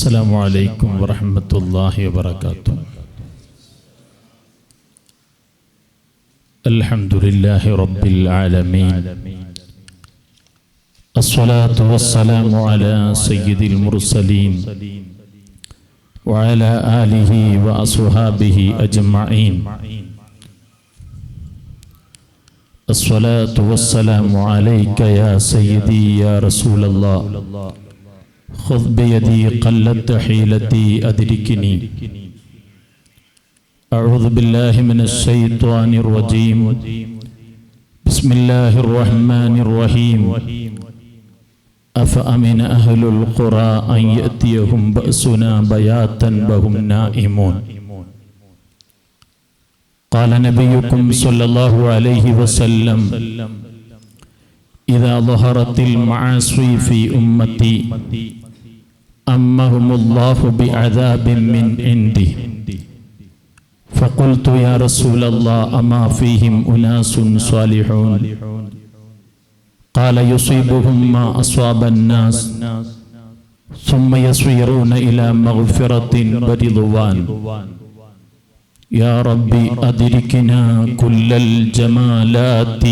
السلام عليكم ورحمة الله وبركاته. الحمد لله رب العالمين، الصلاة والسلام على سيد المرسلين وعلى آله وأصحابه أجمعين. الصلاة والسلام عليك يا سيدي يا رسول الله، خذ بيدي قلت حيلتي أدركني. أعوذ بالله من الشيطان الرجيم، بسم الله الرحمن الرحيم. أفأمن أهل القرى أن يأتيهم بأسنا بياتا وهم نائمون. قال نبيكم صلى الله عليه وسلم: إذا ظهرت المعاصي في أمتي أمهم الله بعذاب من عنده. فقلت يا رسول الله أما فيهم أناس صالحون؟ قال يصيبهم ما أصاب الناس ثم يصيرون إلى مغفرة ورضوان. يا ربي أدركنا كل الجمالات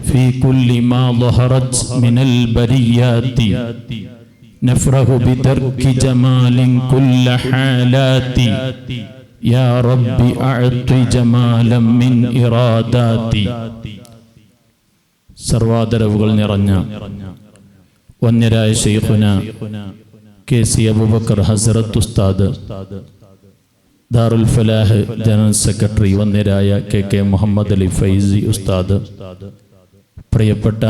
في كل ما ظهرت من البريات، نفرح بدرك جمال كل حالات. يا رب أعط جمالا من إراداتي. സർവാദരവുകൾ നിറഞ്ഞ വന്യരായ ശൈഖുന കെ സി അബൂബക്കർ ഹസ്രത്ത് ഉസ്താദ്, ദാറുൽ ഫലാഹ് ജനറൽ സെക്രട്ടറി വന്യരായ കെ കെ മുഹമ്മദ് അലി ഫൈസി ഉസ്താദ്, പ്രിയപ്പെട്ട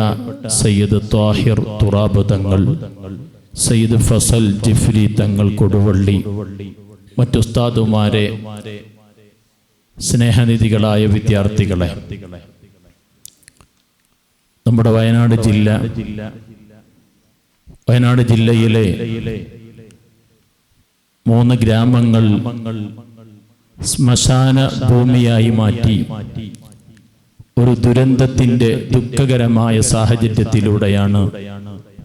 സയ്യിദ് ത്വാഹിർ തുറാബ് തങ്ങൾ, സയ്യിദ് ഫസൽ ജിഫ്രി തങ്ങൾ കൊടുവള്ളി, മറ്റുസ്താദുമാരെ, സ്നേഹനിധികളായ വിദ്യാർത്ഥികളെ, നമ്മുടെ വയനാട് ജില്ലയിലെ 3 ഗ്രാമങ്ങൾ ശ്മശാന ഭൂമിയായി മാറ്റി ഒരു ദുരന്തത്തിന്റെ ദുഃഖകരമായ സാഹചര്യത്തിലൂടെയാണ്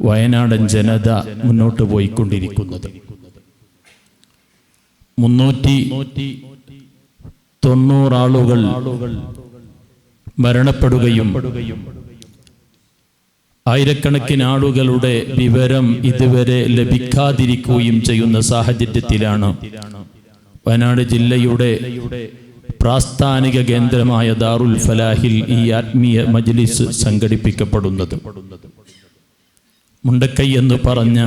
വയനാടൻ ജനത മുന്നോട്ട് പോയിക്കൊണ്ടിരിക്കുന്നത്. 390 ആളുകൾ മരണപ്പെടുകയും ആയിരക്കണക്കിന് ആളുകളുടെ വിവരം ഇതുവരെ ലഭിക്കാതിരിക്കുകയും ചെയ്യുന്ന സാഹചര്യത്തിലാണ് വയനാട് ജില്ലയുടെ പ്രാസ്ഥാനിക കേന്ദ്രമായ ദാറുൽ ഫലാഹിൽ ഈ ആത്മീയ മജ്ലിസ് സംഘടിപ്പിക്കപ്പെടുന്നത്. മുണ്ടക്കൈ എന്ന് പറഞ്ഞ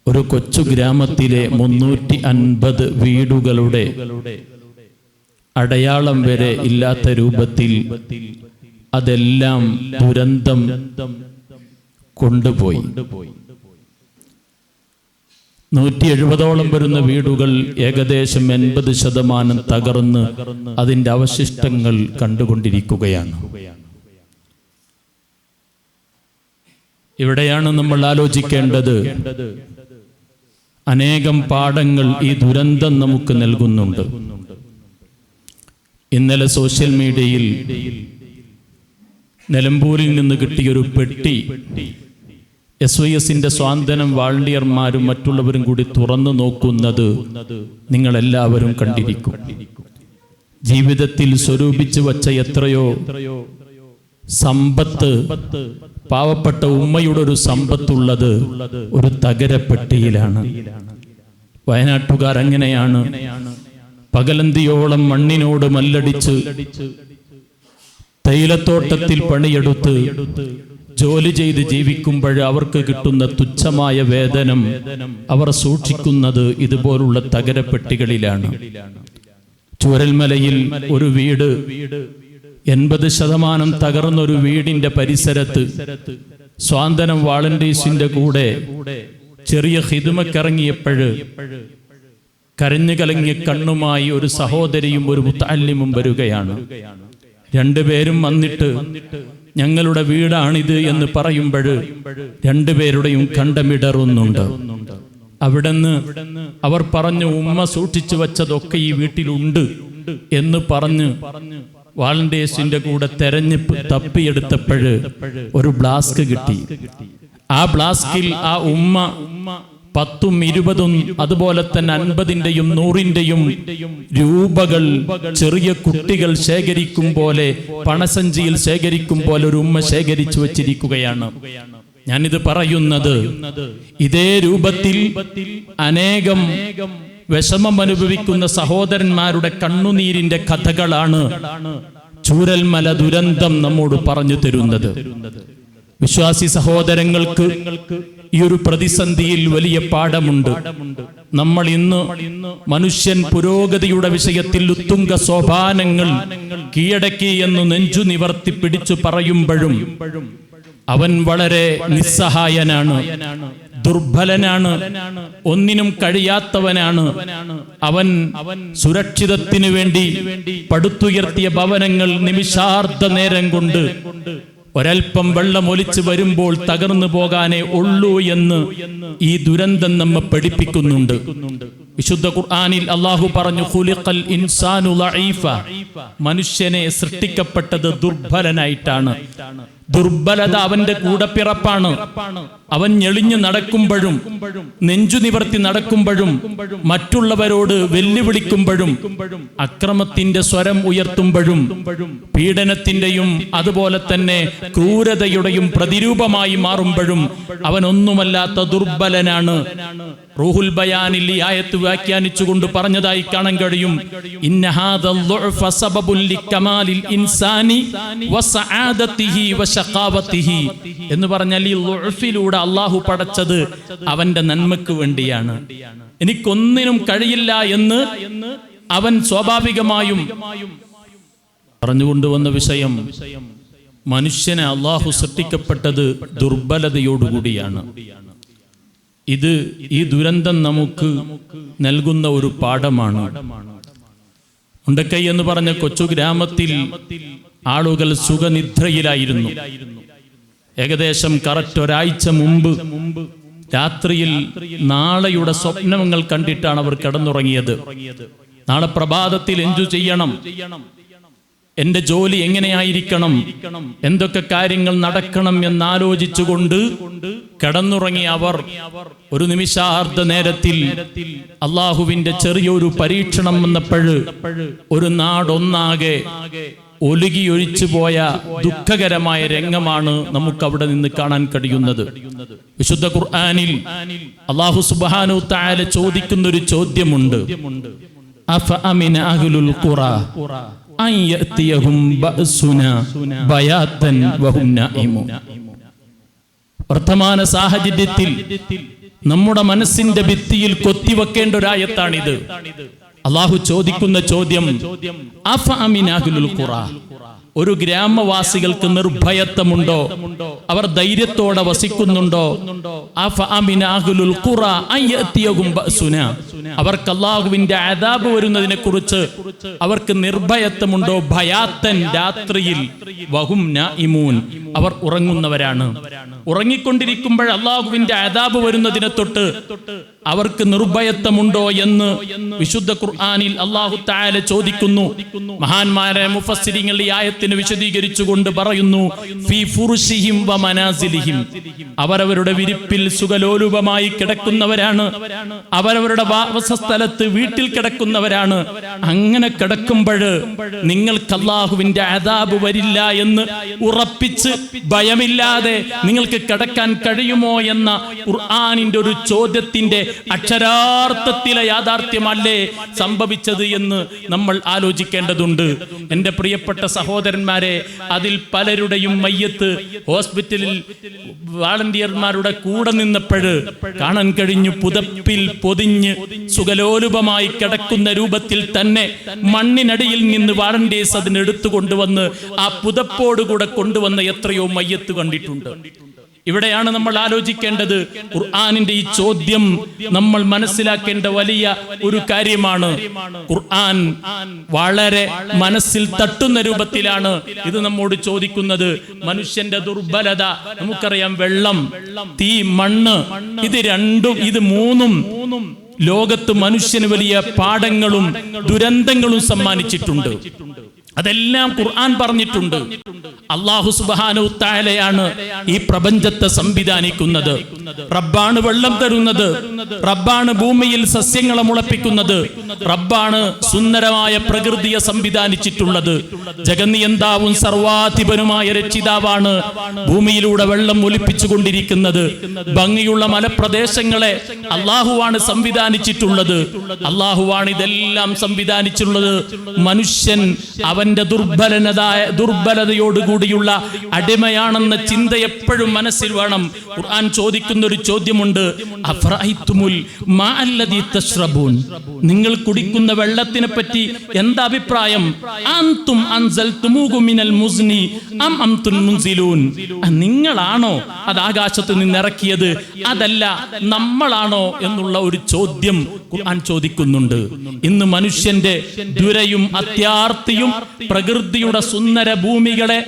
ഒരു കൊച്ചു ഗ്രാമത്തിലെ 350 വീടുകളുടെ അടയാളം വരെ ഇല്ലാത്ത രൂപത്തിൽ അതെല്ലാം ദുരന്തം കൊണ്ടുപോയി. 170ഓളം വരുന്ന വീടുകൾ ഏകദേശം 80% തകർന്ന് അതിൻ്റെ അവശിഷ്ടങ്ങൾ കണ്ടുകൊണ്ടിരിക്കുകയാണ്. ഇവിടെയാണ് നമ്മൾ ആലോചിക്കേണ്ടത്. അനേകം പാഠങ്ങൾ ഈ ദുരന്തം നമുക്ക് നൽകുന്നുണ്ട്. ഇന്നലെ സോഷ്യൽ മീഡിയയിൽ നിലമ്പൂരിൽ നിന്ന് കിട്ടിയൊരു പെട്ടി SYSന്റെ സ്വാന്തനം വാളണ്ടിയർമാരും മറ്റുള്ളവരും കൂടി തുറന്നു നോക്കുന്നത് നിങ്ങളെല്ലാവരും കണ്ടിരിക്കും. ജീവിതത്തിൽ സ്വരൂപിച്ചു വച്ച എത്രയോ സമ്പത്ത്, പാവപ്പെട്ട ഉമ്മയുടെ ഒരു സമ്പത്തുള്ളത് ഒരു തകരപ്പെട്ടിയിലാണ്. വയനാട്ടുകാർ അങ്ങനെയാണ്. പകലന്തിയോളം മണ്ണിനോട് മല്ലടിച്ച് തൈലത്തോട്ടത്തിൽ പണിയെടുത്ത് ജോലി ചെയ്ത് ജീവിക്കുമ്പോൾ അവർക്ക് കിട്ടുന്ന തുച്ഛമായ വേതനം അവർ സൂക്ഷിക്കുന്നത് ഇതുപോലുള്ള തകരപ്പെട്ടികളിലാണ്. ചൂരൽമലയിൽ ഒരു വീട് 80% തകർന്നൊരു വീടിന്റെ പരിസരത്ത് സ്വാന്തനം വാളണ്ടീസിന്റെ കൂടെ ചെറിയ ഖിദ്മക്കിറങ്ങിയപ്പോഴ് കരഞ്ഞു കലങ്ങിയ കണ്ണുമായി ഒരു സഹോദരിയും ഒരു മുത്തഅല്ലിമും വരികയാണ്. 2 പേരും വന്നിട്ട് ഞങ്ങളുടെ വീടാണിത് എന്ന് പറയുമ്പോൾ 2 പേരുടെയും കണ്ടമിടറുന്നുണ്ട്. അവിടുന്ന് അവർ പറഞ്ഞു, ഉമ്മ സൂക്ഷിച്ചു വച്ചതൊക്കെ ഈ വീട്ടിലുണ്ട് എന്ന് പറഞ്ഞ് വാളണ്ടിയേഴ്സിന്റെ കൂടെ തെരഞ്ഞ് തപ്പിയെടുത്തപ്പോൾ ഒരു ഫ്ലാസ്ക് കിട്ടി. ആ ഫ്ലാസ്കിൽ ആ ഉമ്മ 10ഉം 20ഉം അതുപോലെ തന്നെ 50ന്റെയും 100ന്റെയും രൂപകൾ ചെറിയ കുട്ടികൾ ശേഖരിക്കും പോലെ, പണസഞ്ചിയിൽ ശേഖരിക്കും പോലെ ഒരു ഉമ്മ ശേഖരിച്ചു വച്ചിരിക്കുകയാണ്. ഞാനിത് പറയുന്നത് ഇതേ രൂപത്തിൽ അനേകം വിഷമം അനുഭവിക്കുന്ന സഹോദരന്മാരുടെ കണ്ണുനീരിന്റെ കഥകളാണ് ചൂരൽമല ദുരന്തം നമ്മോട് പറഞ്ഞു തരുന്നത്. വിശ്വാസി സഹോദരങ്ങൾക്ക് ഈ ഒരു പ്രതിസന്ധിയിൽ വലിയ പാഠമുണ്ട്. നമ്മൾ ഇന്ന് മനുഷ്യൻ പുരോഗതിയുടെ വിഷയത്തിൽ ഉത്തുംഗ സോപാനങ്ങൾ കീഴടക്കി എന്ന് നെഞ്ചു നിവർത്തി പിടിച്ചു പറയുമ്പോഴും അവൻ വളരെ നിസ്സഹായനാണ്, ദുർബലനാണ്, ഒന്നിനും കഴിയാത്തവനാണ്. അവൻ സുരക്ഷിതത്തിനു വേണ്ടി പടുത്തുയർത്തിയ ഭവനങ്ങൾ നിമിഷാർദ്ധ നേരം കൊണ്ട് ഒരൽപ്പം വെള്ളം ഒലിച്ചു വരുമ്പോൾ തകർന്നു പോകാനേ ഉള്ളൂ എന്ന് ഈ ദുരന്തം നമ്മെ പഠിപ്പിക്കുന്നുണ്ട്. വിശുദ്ധ ഖുർആനിൽ അല്ലാഹു പറഞ്ഞു, ഖുലിഖൽ ഇൻസാനു ലഈഫ, മനുഷ്യനെ സൃഷ്ടിക്കപ്പെട്ടത് ദുർബലനായിട്ടാണ്. ദുർബലത അവന്റെ കൂടപ്പിറപ്പാണ്. അവൻ ഞെളിഞ്ഞു നടക്കുമ്പോഴും നെഞ്ചു നിവർത്തി നടക്കുമ്പോഴും മറ്റുള്ളവരോട് വെല്ലുവിളിക്കുമ്പോഴും അക്രമത്തിന്റെ സ്വരം ഉയർത്തുമ്പോഴും പീഡനത്തിന്റെയും അതുപോലെ തന്നെ ക്രൂരതയുടെയും പ്രതിരൂപമായി മാറുമ്പോഴും അവനൊന്നുമല്ലാത്ത ദുർബലനാണ്. റൂഹുൽ ബയാനിൽ ഈ ആയത്ത് വ്യാഖ്യാനിച്ചുകൊണ്ട് പറഞ്ഞതായി കാണാൻ കഴിയും, ഇന്ന ഹാദൽ ളുഅഫ സബബുൻ ലികമാലിൽ ഇൻസാനി വസആദതിഹി വശഖാവതിഹി എന്ന് പറഞ്ഞാൽ ഈ ളുഅഫിലൂടെ അല്ലാഹു പടച്ചത് അവന്റെ നന്മയ്ക്ക് വേണ്ടിയാണ്. എനിക്കൊന്നിനും കഴിയില്ല എന്ന് അവൻ സ്വാഭാവികമായും പറഞ്ഞുകൊണ്ടുവന്ന വിഷയം, മനുഷ്യനെ അല്ലാഹു സൃഷ്ടിക്കപ്പെട്ടത് ദുർബലതയോടുകൂടിയാണ്. ഇത് ഈ ദുരന്തം നമുക്ക് നൽകുന്ന ഒരു പാഠമാണ്. ഉണ്ടക്കൈ എന്ന് പറഞ്ഞ കൊച്ചു ഗ്രാമത്തിൽ ആളുകൾ സുഖനിദ്രയിലായിരുന്നു. ഏകദേശം കറക്റ്റ് ഒരാഴ്ച മുമ്പ് രാത്രിയിൽ നാളെയുടെ സ്വപ്നങ്ങൾ കണ്ടിട്ടാണ് അവർ കിടന്നുറങ്ങിയത്. നാളെ പ്രഭാതത്തിൽ എന്തു ചെയ്യണം, എന്റെ ജോലി എങ്ങനെയായിരിക്കണം, എന്തൊക്കെ കാര്യങ്ങൾ നടക്കണം എന്നാലോചിച്ചുകൊണ്ട് കിടന്നുറങ്ങിയ അവർ ഒരു നിമിഷാർദ്ധ നേരത്തിൽ അള്ളാഹുവിന്റെ ചെറിയൊരു പരീക്ഷണം വന്നപ്പോഴ് ഒരു നാടൊന്നാകെ ഒലുകിയൊഴിച്ചു പോയ ദുഃഖകരമായ രംഗമാണ് നമുക്ക് അവിടെ നിന്ന് കാണാൻ കഴിയുന്നത്. വിശുദ്ധ ഖുർആനിൽ അല്ലാഹു സുബ്ഹാനഹു തആല ചോദിക്കുന്ന ഒരു ചോദ്യമുണ്ട്, അഫ അമിന അഹ്ലുൽ ഖുറാ അൻ യഅതിയഹും ബഅസുനാ ബയാതൻ വഹും നായിമൂൻ. വർത്തമാന സാഹചര്യത്തിൽ നമ്മുടെ മനസ്സിന്റെ ഭിത്തിയിൽ കൊത്തിവെക്കേണ്ട ഒരു ആയത്താണിത്. അല്ലാഹു ചോദിക്കുന്ന ചോദ്യം, അഫ അമിന അഹ്ലുൽ ഖുറാ, ഒരു ഗ്രാമവാസികൾക്ക് നിർഭയത്വമുണ്ടോ, അവർ ധൈര്യത്തോടെ വസിക്കുന്നുണ്ടോ? അഫ അമിന അഹ്ലുൽ ഖുറാ അൻ യഅതിയഹും ബഅസുനാ, അവർക്ക് അല്ലാഹുവിന്റെ അദാബ് വരുന്നതിനെ കുറിച്ച് അവർക്ക് നിർഭയത്വമുണ്ടോ? ഭയാത്തൻ, രാത്രിയിൽ, വഹും നായിമൂൻ, അവർ ഉറങ്ങുന്നവരാണ്. ഉറങ്ങിക്കൊണ്ടിരിക്കുമ്പോൾ അല്ലാഹുവിന്റെ അദാബ് വരുന്നതിനെ തൊട്ട് അവർക്ക് നിർഭയത്വമുണ്ടോ എന്ന് വിശുദ്ധ ഖുർആനിൽ അല്ലാഹു തആല ചോദിക്കുന്നു. മഹാന്മാരായ മുഫസ്സിരിങ്ങൾ ഈ ആയത്തിനെ വിശദീകരിച്ചുകൊണ്ട് പറയുന്നു, ഫീ ഫുർശിഹിം വ മനാസിലിഹിം, അവരവരുടെ വിരിപ്പിൽ സുഖലോലുപമായി കിടക്കുന്നവരാണ്, അവരവരുടെ വാസസ്ഥലത്ത് വീട്ടിൽ കിടക്കുന്നവരാണ്. അങ്ങനെ കിടക്കുമ്പോൾ നിങ്ങൾക്ക് അല്ലാഹുവിന്റെ അദാബ് വരില്ല എന്ന് ഉറപ്പിച്ച് ഭയമില്ലാതെ നിങ്ങൾക്ക് കിടക്കാൻ കഴിയുമോ എന്ന ഖുർആനിന്റെ ഒരു ചോദ്യത്തിന്റെ അക്ഷരാർത്ഥത്തിലെ യാഥാർത്ഥ്യമല്ലേ സംഭവിച്ചത് എന്ന് നമ്മൾ ആലോചിക്കേണ്ടതുണ്ട്. എൻ്റെ പ്രിയപ്പെട്ട സഹോദരന്മാരെ, അതിൽ പലരുടെയും മയ്യത്ത് ഹോസ്പിറ്റലിൽ വാളണ്ടിയർമാരുടെ കൂടെ നിന്നപ്പോൾ കാണാൻ കഴിഞ്ഞു, പുതപ്പിൽ പൊതിഞ്ഞ് സുഖലോലുപമായി കിടക്കുന്ന രൂപത്തിൽ തന്നെ മണ്ണിനടിയിൽ നിന്ന് വാളണ്ടിയേഴ്സ് അതിനെടുത്തു കൊണ്ടുവന്ന് ആ പുതപ്പോടുകൂടെ കൊണ്ടുവന്ന എത്രയോ മയ്യത്ത് കണ്ടിട്ടുണ്ട്. ഇവിടെയാണ് നമ്മൾ ആലോചിക്കേണ്ടത്. ഖുർആനിന്റെ ഈ ചോദ്യം നമ്മൾ മനസ്സിലാക്കേണ്ട വലിയ ഒരു കാര്യമാണ്. ഖുർആൻ വളരെ മനസ്സിൽ തട്ടുന്ന രൂപത്തിലാണ് ഇത് നമ്മോട് ചോദിക്കുന്നത്. മനുഷ്യന്റെ ദുർബലത നമുക്കറിയാം. വെള്ളം, തീ, മണ്ണ്, ഇത് മൂന്നും ലോകത്ത് മനുഷ്യന് വലിയ പാഠങ്ങളും ദുരന്തങ്ങളും സമ്മാനിച്ചിട്ടുണ്ട്. അതെല്ലാം ഖുർആൻ പറഞ്ഞിട്ടുണ്ട്. അല്ലാഹു സുബ്ഹാനഹു തആലയാണ് ഈ പ്രപഞ്ചത്തെ സംവിധാനിക്കുന്നത്. റബ്ബാണ് വെള്ളം തരുന്നത്, റബ്ബാണ് ഭൂമിയിൽ സസ്യങ്ങളെ മുളപ്പിക്കുന്നത്, റബ്ബാണ് സുന്ദരമായ പ്രകൃതിയെ സംവിധാനിച്ചിട്ടുള്ളത്. ജഗന്നിയന്താവും സർവാധിപനുമായ രക്ഷിതാവാണ് ഭൂമിയിലൂടെ വെള്ളം ഒലിപ്പിച്ചു കൊണ്ടിരിക്കുന്നത്. ഭംഗിയുള്ള മലപ്രദേശങ്ങളെ അള്ളാഹുവാണ് സംവിധാനിച്ചിട്ടുള്ളത്. അള്ളാഹുവാണ് ഇതെല്ലാം സംവിധാനിച്ചിട്ടുള്ളത്. മനുഷ്യൻ അവന്റെ ദുർബലതയോടുകൂടിയുള്ള അടിമയാണെന്ന ചിന്ത എപ്പോഴും മനസ്സിൽ വേണം. ഖുർആൻ ചോദിക്കുന്ന ഒരു ചോദ്യമുണ്ട്, അഫറഅയ്തുമുൽ മാ അല്ലദീ തശ്റബൂൻ, നിങ്ങൾ കുടിക്കുന്ന വെള്ളത്തിനെ പറ്റി എന്താ അഭിപ്രായം? അൻതും അൻസൽതുമൂഹു മിനൽ മുസ്നി അം അൻതും മുൻസിലൂൻ, നിങ്ങളാണോ അത് ആകാശത്ത് നിന്ന് ഇറക്കിയത്, അതല്ല നമ്മളാണോ എന്നുള്ള ഒരു ചോദ്യം ഖുർആൻ ചോദിക്കുന്നുണ്ട്. ഇന്ന് മനുഷ്യന്റെ ദുരയും അത്യാർത്തിയും പ്രകൃതിയുടെ സുന്ദര ഭൂമികളെ,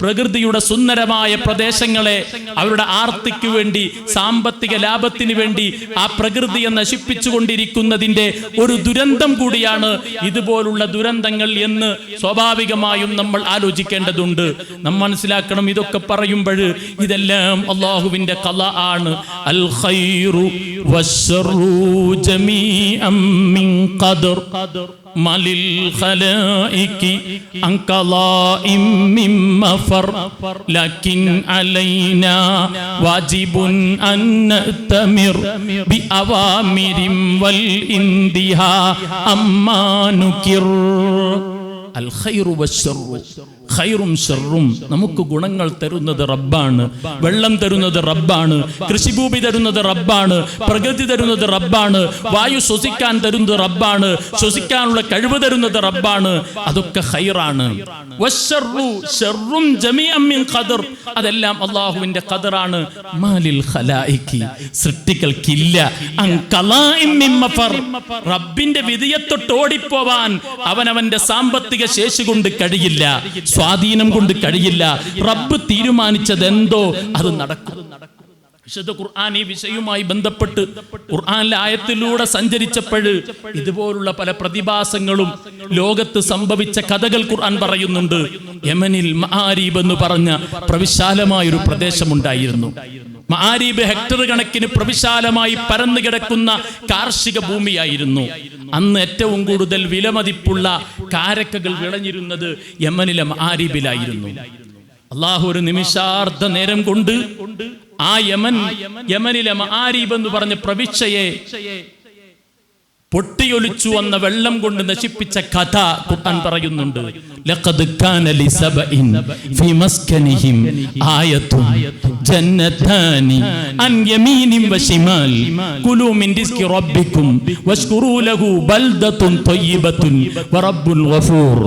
പ്രകൃതിയുടെ സുന്ദരമായ പ്രദേശങ്ങളെ അവരുടെ ആർത്തിക്ക് വേണ്ടി, സാമ്പത്തിക ലാഭത്തിന് വേണ്ടി ആ പ്രകൃതിയെ നശിപ്പിച്ചുകൊണ്ടിരിക്കുന്നതിന്റെ ഒരു ദുരന്തം കൂടിയാണ് ഇതുപോലുള്ള ദുരന്തങ്ങൾ എന്ന് സ്വാഭാവികമായും നമ്മൾ ആലോചിക്കേണ്ടതുണ്ട്. നമ്മൾ മനസ്സിലാക്കണം, ഇതൊക്കെ പറയുമ്പോൾ ഇതെല്ലാം അല്ലാഹുവിന്റെ ഖളാ ആണ്. അൽ ഖൈറു വശ്ശറു ജമീഅൻ മിൻ ഖദർ മലിൽ ഖലായികി അൻ ഖളാഇൻ മിൻ മഫർ ലകിൻ അലൈനാ വാജിബുൻ അൻ നതമിർ ബി അവാമിരിൻ വൽ ഇന്തിഹാ അമ്മാ നുകിർ. അൽ ഖൈറു വശ്ശറു, ഖൈറും ശർറും നമുക്ക് ഗുണങ്ങൾ തരുന്നത് റബ്ബാണ്. വെള്ളം തരുന്നത് റബ്ബാണ്, കൃഷിഭൂമി തരുന്നത് റബ്ബാണ്, പ്രകൃതി തരുന്നത് റബ്ബാണ്, വായു ശ്വസിക്കാൻ തരുന്നത് റബ്ബാണ്, ശ്വസിക്കാനുള്ള കഴിവ് തരുന്നത് റബ്ബാണ്. അതൊക്കെ ഖൈറാണ്. വശ്ശറു, ശർറും ജമീഅൻ മിൻ ഖദർ, അതെല്ലാം അല്ലാഹുവിന്റെ ഖദറാണ്. മാലിൽ ഖലായികി, സൃഷ്ടികൾക്കില്ല. അൻ ഖലാഇൻ മിൻ മഫർ, റബ്ബിന്റെ വിധിയെ തൊട്ട് ഓടിപ്പോവാൻ അവനവന്റെ സാമ്പത്തിക ശേഷി കൊണ്ട് കഴിയില്ല, സ്വാധീനം കൊണ്ട് കഴിയില്ല. റബ്ബ് തീരുമാനിച്ചതെന്തോ അത് നടക്കും. വിശുദ്ധ ഖുർആൻ ഈ വിഷയവുമായി ബന്ധപ്പെട്ട് ഖുർആനിലെ ആയത്തിലൂടെ സഞ്ചരിച്ചപ്പോൾ ഇതുപോലുള്ള പല പ്രതിഭാസങ്ങളും ലോകത്ത് സംഭവിച്ച കഥകൾ ഖുർആൻ പറയുന്നുണ്ട്. യമനിൽ മആരീബ് എന്ന് പറഞ്ഞ പ്രവിശാലമായൊരു പ്രദേശമുണ്ടായിരുന്നു. മആരീബ് ഹെക്ടർ കണക്കിന് പ്രവിശാലമായി പരന്നു കിടക്കുന്ന കാർഷിക ഭൂമിയായിരുന്നു. അന്ന് ഏറ്റവും കൂടുതൽ വിലമതിപ്പുള്ള കാരക്കകൾ വിളഞ്ഞിരുന്നത് യമനിലെ മആരീബിലായിരുന്നു. അള്ളാഹു ഒരു നിമിഷാർദ്ധ നേരം കൊണ്ട് ആ യമനിലെ മആരീബ് എന്ന് പറഞ്ഞ പ്രവിശ്യയെ പൊട്ടിയൊലിച്ചു വന്ന വെള്ളം കൊണ്ട് നശിപ്പിച്ച കഥ ഖുർആൻ പറയുന്നുണ്ട്. ലഖദ് കാന ലിസബഇൻ ഫീ മസ്കനിഹിം ആയത്തുൻ ജന്നതാനി അൻ യമീനിൻ വശിമാൽ കുലൂ മിൻ റിസ്കി റബ്ബിക്കും വഷ്കുറൂ ലഹു ബൽദത്തുൻ ത്വയ്യിബത്തുൻ വറബ്ബുൻ ഗഫൂർ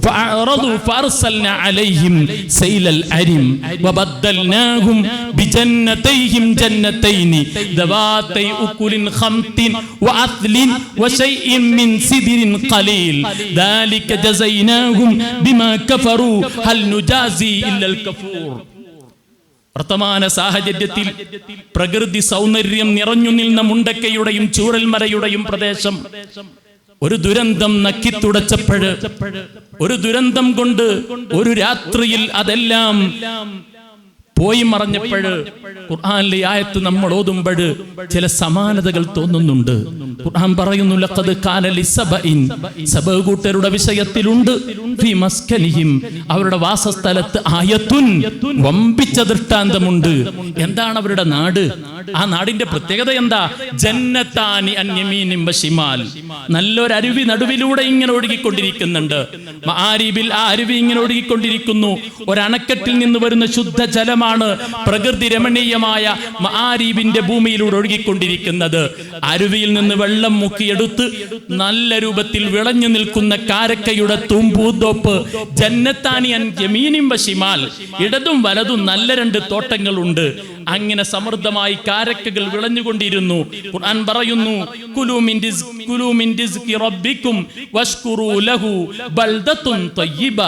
ഫഅറദു ഫഅർസൽനാ അലൈഹിം സൈലൽ അരിം വബദ്ദൽനാഹും ബിജന്നതൈഹിം ജന്നതൈനി ദവാതൈ ഉകുലിൻ ഖംതിൻ വഅത്ലിൻ വശൈഇൻ മിൻ സിദ്രിൻ ഖലീൽ ദാലിക ജസൈനാഹും ബിമാ കഫറൂ ഹൽ നുജാസി ഇല്ലൽ കഫൂർ. വർത്തമാന സാഹചര്യത്തിൽ പ്രകൃതി സൗന്ദര്യം നിറഞ്ഞു നിന്ന മുണ്ടക്കയുടെയും ചൂരൽമലയുടെയും പ്രദേശം ഒരു ദുരന്തം നക്കിത്തുടച്ചപ്പോൾ, ഒരു ദുരന്തം കൊണ്ട് ഒരു രാത്രിയിൽ അതെല്ലാം പോയി മറഞ്ഞപ്പോൾ ഖുർആനിലെ ആയത്ത് നമ്മൾ ഓതുമ്പോൾ ചില സമാനതകൾ തോന്നുന്നുണ്ട്. ഖുർആൻ പറയുന്നു, ലഖദ് കാന ലിസബഇൻ, സബഅ കൂട്ടരുടെ വിഷയത്തിലുണ്ട്, ഫീ മസ്കനിഹിം, അവരുടെ വാസസ്ഥലത്ത് ആയത്തുൻ, വമ്പിച്ച ദൃഷ്ടാന്തമുണ്ട്. എന്താണ് അവരുടെ നാട്? ആ നാടിന്റെ പ്രത്യേകത എന്താ? ജന്നതാനി അൻ യമീനിൻ വശിമാൽ, നല്ലൊരു അരുവി നടുവിലൂടെ ഇങ്ങനെ ഒഴുകിക്കൊണ്ടിരിക്കുന്നുണ്ട്. മആരീബിൽ ആ അരുവി ഇങ്ങനെ ഒഴുകിക്കൊണ്ടിരിക്കുന്നു. ഒരണക്കെട്ടിൽ നിന്ന് വരുന്ന ശുദ്ധജലമാണ് പ്രകൃതി രമണീയമായ മആരീബിന്റെ ഭൂമിയിലൂടെ ഒഴുകിക്കൊണ്ടിരിക്കുന്നത്. അരുവിയിൽ നിന്ന് വെള്ളം മുക്കിയെടുത്ത് നല്ല രൂപത്തിൽ വിളഞ്ഞു നിൽക്കുന്ന കാരക്കയുടെ തുമ്പൂന്തോപ്പ്. ജന്നത്താനി അൻ യമീനിൻ വശിമാൽ, ഇടതും വലതും നല്ല രണ്ട് തോട്ടങ്ങളുണ്ട്. അങ്ങനെ സമൃദ്ധമായി കാരക്കകൾ വിളഞ്ഞുകൊണ്ടിരുന്നു. ഖുർആൻ പറയുന്നു, കുലൂ മിൻ റിസ്കി റബ്ബിക്കും വഷ്കുറൂ ലഹു ബൽദത്തുൻ ത്വയ്യിബ,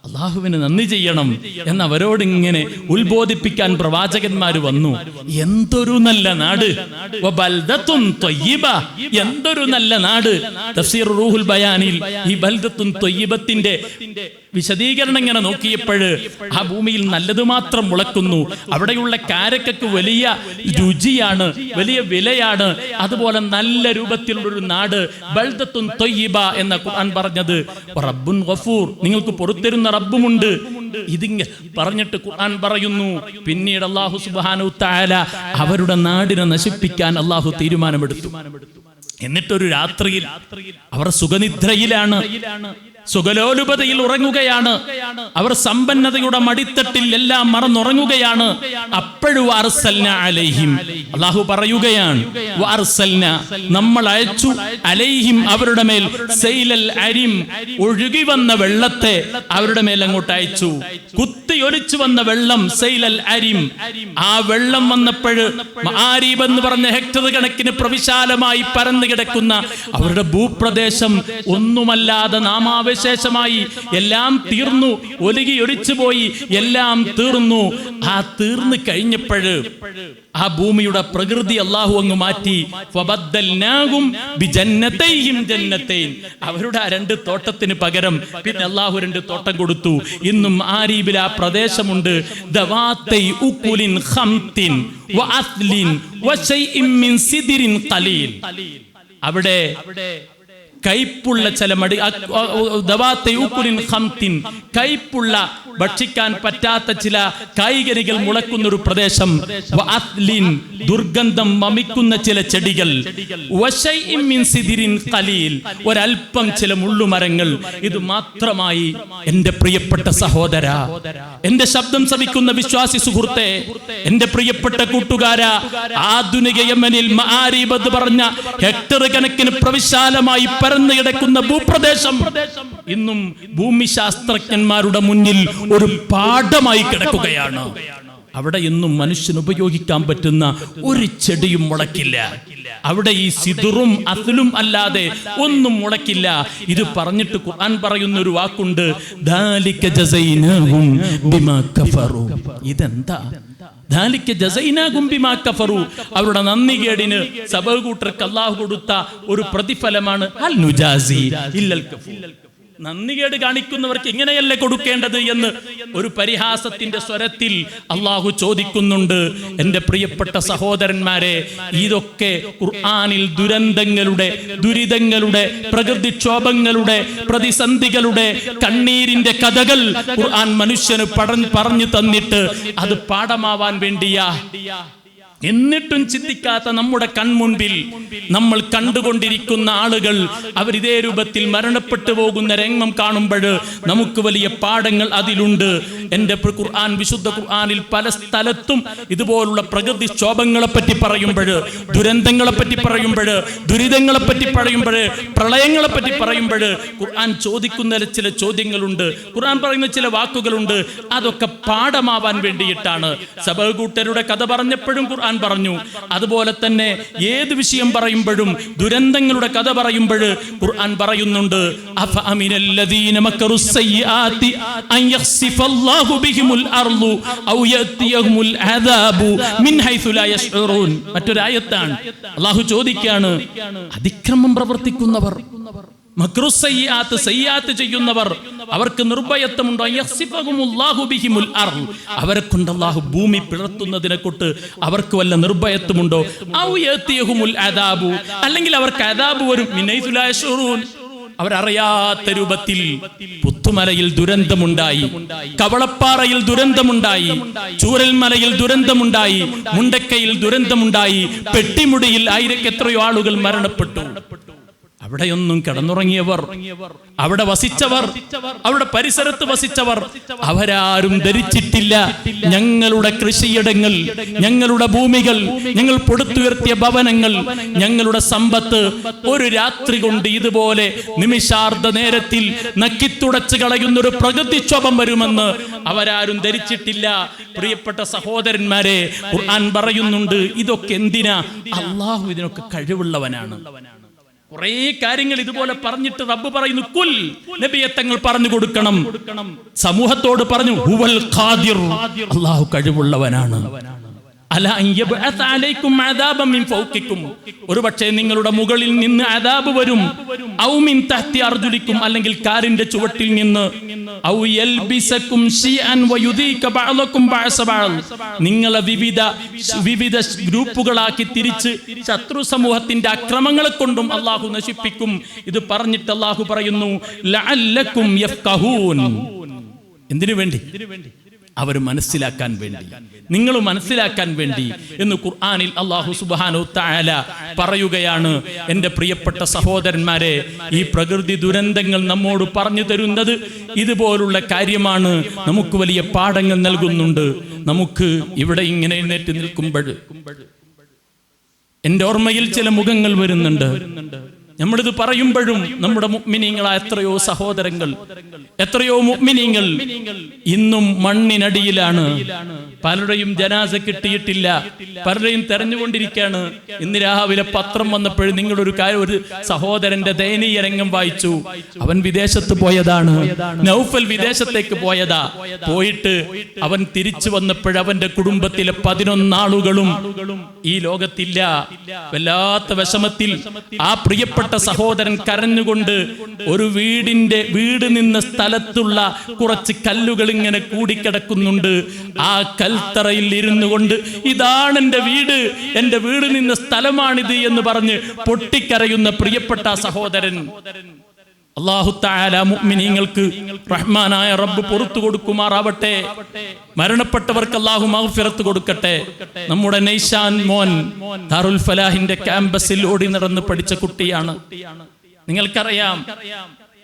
അള്ളാഹുവിന് നന്ദി ചെയ്യണം എന്നവരോട് ഇങ്ങനെ ഉത്ബോധിപ്പിക്കാൻ പ്രവാചകന്മാർ വന്നു. എന്തൊരു നല്ല നാട്, ബൽദത്തുൻ ത്വയ്യിബ, എന്തൊരു നല്ല നാട്. തഫ്സീർ റൂഹുൽ ബയാനിൽ ഈ ബൽദത്തുൻ ത്വയ്യിബത്തിന്റെ വിശദീകരണം ഇങ്ങനെ നോക്കിയപ്പോൾ ആ ഭൂമിയിൽ നല്ലത് മാത്രം മുളക്കുന്നു. അവിടെയുള്ള കാരക്കക്ക് വലിയ രുചിയാണ്, വലിയ വിലയാണ്. അതുപോലെ നല്ല രൂപത്തിലുള്ളൊരു നാട്, ബൽദത്തുൻ ത്വയ്യിബ എന്ന ഖുർആൻ പറഞ്ഞത്. റബ്ബുൻ ഗഫൂർ, നിങ്ങൾക്ക് പൊറുത്തരുന്ന റബ്ബുമുണ്ട്. ഇതിങ്ങനെ പറഞ്ഞിട്ട് ഖുർആൻ പറയുന്നു, പിന്നീട് അല്ലാഹു സുബ്ഹാനഹു തആല അവരുടെ നാടിനെ നശിപ്പിക്കാൻ അല്ലാഹു തീരുമാനമെടുത്തു. എന്നിട്ടൊരു രാത്രിയിൽ അവർ സുഖനിദ്രയിലാണ്, സുഖലോലുപതയിൽ ഉറങ്ങുകയാണ്. അവർ സമ്പന്നതയുടെ മടിത്തട്ടിൽ എല്ലാം മറന്നുറങ്ങുകയാണ്. അപ്പോഴും അലൈഹിം, അല്ലാഹു പറയുകയാണ്, നമ്മൾ അയച്ചു അലൈഹിം, അവരുടെ മേൽ സൈലൽ അരിം, ഒഴുകി വന്ന വെള്ളത്തെ അവരുടെ മേൽ അങ്ങോട്ട് അയച്ചു. കുത്തിയൊലിച്ചു വന്ന വെള്ളം, സൈലൽ അരിം. ആ വെള്ളം വന്നപ്പോൾ മആരീബ് എന്ന് പറഞ്ഞ ഹെക്ടർ കണക്കിന് പ്രവിശാലമായി പരന്നു കിടക്കുന്ന അവരുടെ ഭൂപ്രദേശം ഒന്നുമല്ലാതെ നാമാവശേഷമായി എല്ലാം തീർന്നു, ഒലുകി ഒലിച്ചു പോയി, എല്ലാം തീർന്നു. ആ തീർന്നു കഴിഞ്ഞപ്പോൾ ആ ഭൂമിയുടെ പ്രകൃതി അല്ലാഹു അങ്ങ് മാറ്റി. ഫബദ്ദൽനാഹും ബിജന്നതൈഹിം ജന്നതൈൻ, അവരുടെ ആ 2 തോട്ടത്തിന് പകരം പിന്നെ അല്ലാഹു 2 തോട്ടം കൊടുത്തു. ഇന്നും ആരീബിൽ ആ പ്രദേശമുണ്ട്. ദവാതൈ ഉകുലിൻ ഖംതിൻ വഅസ്ലിൻ വശൈഇൻ മിൻ സിദ്രിൻ ഖലീൽ. അവിടെ കൈപ്പുള്ള ചില കൈപ്പുള്ള ഭക്ഷിക്കാൻ പറ്റാത്ത ചില കായ്കനികൾ മുളക്കുന്ന ഒരു പ്രദേശം, ദുർഗന്ധം വമിക്കുന്ന ചില ചെടികൾ, ഒരൽപ്പം ചില മുള്ളുമരങ്ങൾ. ഇത് മാത്രമായി എന്റെ പ്രിയപ്പെട്ട സഹോദര, എന്റെ ശബ്ദം ശ്രവിക്കുന്ന വിശ്വാസി സുഹൃത്തെ, എന്റെ പ്രിയപ്പെട്ട കൂട്ടുകാര, ആധുനിക യമനിൽ മആരീബ് എന്ന് പറഞ്ഞ ഹെക്ടർ കണക്കിന് പ്രവിശാലമായി പരന്നു കിടക്കുന്ന ഭൂപ്രദേശം ഇന്നും ഭൂമിശാസ്ത്രജ്ഞന്മാരുടെ മുന്നിൽ ഒരു പാഠമായി കിടക്കുകയാണ്. അവിടെ ഇന്നും മനുഷ്യന് ഉപയോഗിക്കാൻ പറ്റുന്ന ഒരു ചെടിയും മുളക്കില്ല. അവിടെ ഈ സിദുറും അസ്ലും അല്ലാതെ ഒന്നും മുളക്കില്ല. ഇത് പറഞ്ഞിട്ട് ഖുർആൻ പറയുന്ന ഒരു വാക്കുണ്ട്, ദാലിക ജസൈനാഹും ബിമാ കഫറു. ഇതെന്താ? അവരുടെ നന്ദികേടിന് സബഹ് കൂട്ടർക്ക് അല്ലാഹു കൊടുത്ത ഒരു പ്രതിഫലമാണ്. ഹൽ നുജാസി ഇല്ലൽ കഫൂർ. നന്ദികേട് കാണിക്കുന്നവർക്ക് ഇങ്ങനെയല്ലേ കൊടുക്കേണ്ടത് എന്ന് ഒരു പരിഹാസത്തിന്റെ സ്വരത്തിൽ അല്ലാഹു ചോദിക്കുന്നുണ്ട്. എൻ്റെ പ്രിയപ്പെട്ട സഹോദരന്മാരെ, ഇതൊക്കെ ഖുർആനിൽ ദുരന്തങ്ങളുടെ, ദുരിതങ്ങളുടെ, പ്രകൃതിക്ഷോഭങ്ങളുടെ, പ്രതിസന്ധികളുടെ, കണ്ണീരിന്റെ കഥകൾ ഖുർആൻ മനുഷ്യന് പറഞ്ഞു തന്നിട്ട് അത് പാഠമാവാൻ വേണ്ടിയാ. എന്നിട്ടും ചിന്തിക്കാത്ത നമ്മുടെ കൺമുൻപിൽ നമ്മൾ കണ്ടുകൊണ്ടിരിക്കുന്ന ആളുകൾ അവരിതേ രൂപത്തിൽ മരണപ്പെട്ടു പോകുന്ന രംഗം കാണുമ്പോൾ നമുക്ക് വലിയ പാഠങ്ങൾ അതിലുണ്ട്. എൻ്റെ ഖുർആൻ, വിശുദ്ധ ഖുർആനിൽ പല സ്ഥലത്തും ഇതുപോലുള്ള പ്രകൃതി ക്ഷോഭങ്ങളെ പറ്റി പറയുമ്പോൾ, ദുരന്തങ്ങളെ പറ്റി പറയുമ്പോൾ, ദുരിതങ്ങളെ പറ്റി പറയുമ്പോൾ, പ്രളയങ്ങളെ പറ്റി പറയുമ്പോൾ ഖുർആൻ ചോദിക്കുന്ന ചില ചോദ്യങ്ങളുണ്ട്, ഖുർആൻ പറയുന്ന ചില വാക്കുകളുണ്ട്. അതൊക്കെ പാഠമാവാൻ വേണ്ടിയിട്ടാണ്. സബഹ് കൂട്ടരുടെ കഥ പറഞ്ഞപ്പോഴും ഖുർആൻ പറഞ്ഞു. അതുപോലെ തന്നെ ഏത് വിഷയം പറയുമ്പോഴും, ദുരന്തങ്ങളുടെ കഥ പറയുമ്പോൾ ഖുർആൻ പറയുന്നുണ്ട്, അഫഅമിനല്ലദീന മക്കറുസ്സയ്യാതി അൻ യഖ്സിഫല്ലാഹു ബിഹിമുൽ അർളു ഔ യഅതിയഹുമുൽ അദാബു മിൻ ഹൈസു ലാ യശ്ഉറൂൻ. മറ്റൊരു ആയത്താണ്. അല്ലാഹു ചോദിക്കുകയാണ്, അതിക്രമം പ്രവർത്തിക്കുന്നവർ, മക്റുസ്സയ്യാത്ത്, സയ്യാത്ത് ചെയ്യുന്നവർ, അവർക്ക് നിർഭയത്വമുണ്ടോ? അവരെ കൊണ്ട് അല്ലാഹു ഭൂമി പിളർത്തുന്നതിനെ കൊണ്ട് അവർക്ക് വല്ല നിർഭയത്വമുണ്ടോ? അല്ലെങ്കിൽ അവർക്ക് അദാബ് വരും. അവരറിയാത്ത രൂപത്തിൽ പുത്തുമലയിൽ ദുരന്തമുണ്ടായി, കവളപ്പാറയിൽ ദുരന്തമുണ്ടായി, ചൂരൽമലയിൽ ദുരന്തമുണ്ടായി, മുണ്ടക്കയിൽ ദുരന്തമുണ്ടായി, പെട്ടിമുടിയിൽ എത്രയോ ആളുകൾ മരണപ്പെട്ടു. അവിടെയൊന്നും കിടന്നുറങ്ങിയവർ, അവിടെ വസിച്ചവർ, അവിടെ പരിസരത്ത് വസിച്ചവർ അവരാരും ധരിച്ചിട്ടില്ല ഞങ്ങളുടെ കൃഷിയിടങ്ങൾ, ഞങ്ങളുടെ ഭൂമികൾ, ഞങ്ങൾ പൊടുത്തുയർത്തിയ ഭവനങ്ങൾ, ഞങ്ങളുടെ സമ്പത്ത് ഒരു രാത്രി കൊണ്ട് ഇതുപോലെ നിമിഷാർദ്ധ നേരത്തിൽ നക്കിത്തുടച്ചു കളയുന്നൊരു പ്രകൃതിക്ഷോഭം വരുമെന്ന് അവരാരും ധരിച്ചിട്ടില്ല. പ്രിയപ്പെട്ട സഹോദരന്മാരെ, ഖുർആൻ പറയുന്നുണ്ട്, ഇതൊക്കെ എന്തിനാ? അല്ലാഹു ഇതിനൊക്കെ കഴിവുള്ളവനാണ്. കുറെ കാര്യങ്ങൾ ഇതുപോലെ പറഞ്ഞിട്ട് റബ്ബ് പറയുന്നു, കുൽ, നബിയെ തങ്ങൾ പറഞ്ഞു കൊടുക്കണം, സമൂഹത്തോട് പറഞ്ഞു, ഹുവൽ ഖാദിർ, അല്ലാഹു കഴിവുള്ളവനാണ്. അലാ അൻ യബ്അസ അലൈക്കും അദാബൻ മിൻ ഫൗഖിക്കും, ഒരുപക്ഷേ നിങ്ങളുടെ മുകളിൽ നിന്ന് അദാബ് വരും, ഔ മിൻ തഹ്തി അർജുലിക്കും, അല്ലെങ്കിൽ കാലിന്റെ ചുവട്ടിൽ നിന്ന്, ഔ യൽബിസക്കും ശിഅൻ വയുദീക ബഅലക്കും ബഅസ ബഅൽ, നിങ്ങളെ വിവിധ ഗ്രൂപ്പുകളാക്കി തിരിച്ച് ശത്രു സമൂഹത്തിന്റെ അക്രമങ്ങളെ കൊണ്ടും അല്ലാഹു നശിപ്പിക്കും. ഇത് പറഞ്ഞിട്ട് അല്ലാഹു പറയുന്നു ലഅല്ലക്കും യഫ്ഖഹൂൻ. എന്തിനു വേണ്ടി? അവർ മനസ്സിലാക്കാൻ വേണ്ടി, നിങ്ങൾ മനസ്സിലാക്കാൻ വേണ്ടി എന്ന് ഖുർആനിൽ അല്ലാഹു സുബ്ഹാനഹു തആല പറയുകയാണ്. എൻ്റെ പ്രിയപ്പെട്ട സഹോദരന്മാരെ, ഈ പ്രകൃതി ദുരന്തങ്ങൾ നമ്മോട് പറഞ്ഞു തരുന്നത് ഇതുപോലുള്ള കാര്യമാണ്. നമുക്ക് വലിയ പാഠങ്ങൾ നൽകുന്നുണ്ട്. നമുക്ക് ഇവിടെ ഇങ്ങനെ എഴുന്നേറ്റ് നിൽക്കുമ്പോൾ എൻ്റെ ഓർമ്മയിൽ ചില മുഖങ്ങൾ വരുന്നുണ്ട്. നമ്മളിത് പറയുമ്പോഴും നമ്മുടെ മുഅ്മിനീങ്ങളായ എത്രയോ സഹോദരങ്ങൾ, എത്രയോ മുഅ്മിനീങ്ങൾ ഇന്നും മണ്ണിനടിയിലാണ്. പലരുടെയും ജനാസ കിട്ടിയിട്ടില്ല, പലരെയും തെരഞ്ഞുകൊണ്ടിരിക്കുകയാണ്. ഇന്ന് രാവിലെ പത്രം വന്നപ്പോഴും നിങ്ങളൊരു സഹോദരന്റെ ദയനീയ രംഗം വായിച്ചു. അവൻ വിദേശത്ത് പോയതാണ്, നൗഫൽ വിദേശത്തേക്ക് പോയതാ. പോയിട്ട് അവൻ തിരിച്ചു വന്നപ്പോൾ അവന്റെ കുടുംബത്തിലെ 11 ആളുകളും ഈ ലോകത്തില്ല. വല്ലാത്ത വിഷമത്തിൽ ആ പ്രിയപ്പെട്ട സഹോദരൻ കരഞ്ഞുകൊണ്ട് ഒരു വീട് നിന്ന സ്ഥലത്തുള്ള കുറച്ച് കല്ലുകൾ ഇങ്ങനെ കൂടിക്കിടക്കുന്നുണ്ട്. ആ കൽത്തറയിൽ ഇരുന്നു കൊണ്ട് ഇതാണ് എൻ്റെ വീട് നിന്ന സ്ഥലമാണിത് എന്ന് പറഞ്ഞ് പൊട്ടിക്കരയുന്ന പ്രിയപ്പെട്ട സഹോദരൻ. അല്ലാഹു തആല മുഅ്മിനീങ്ങൾക്ക് റഹ്മാനായ റബ്ബ് പുറത്തു കൊടുക്കുമാറാവട്ടെ. മരണപ്പെട്ടവർക്ക് അല്ലാഹു മഗ്ഫിറത്ത് കൊടുക്കട്ടെ. നമ്മുടെ നൈഷാൻ മോൻ ദാറുൽ ഫലാഹിന്റെ ക്യാമ്പസിൽ ഓടി നടന്ന് പഠിച്ച കുട്ടിയാണ്. നിങ്ങൾക്കറിയാം,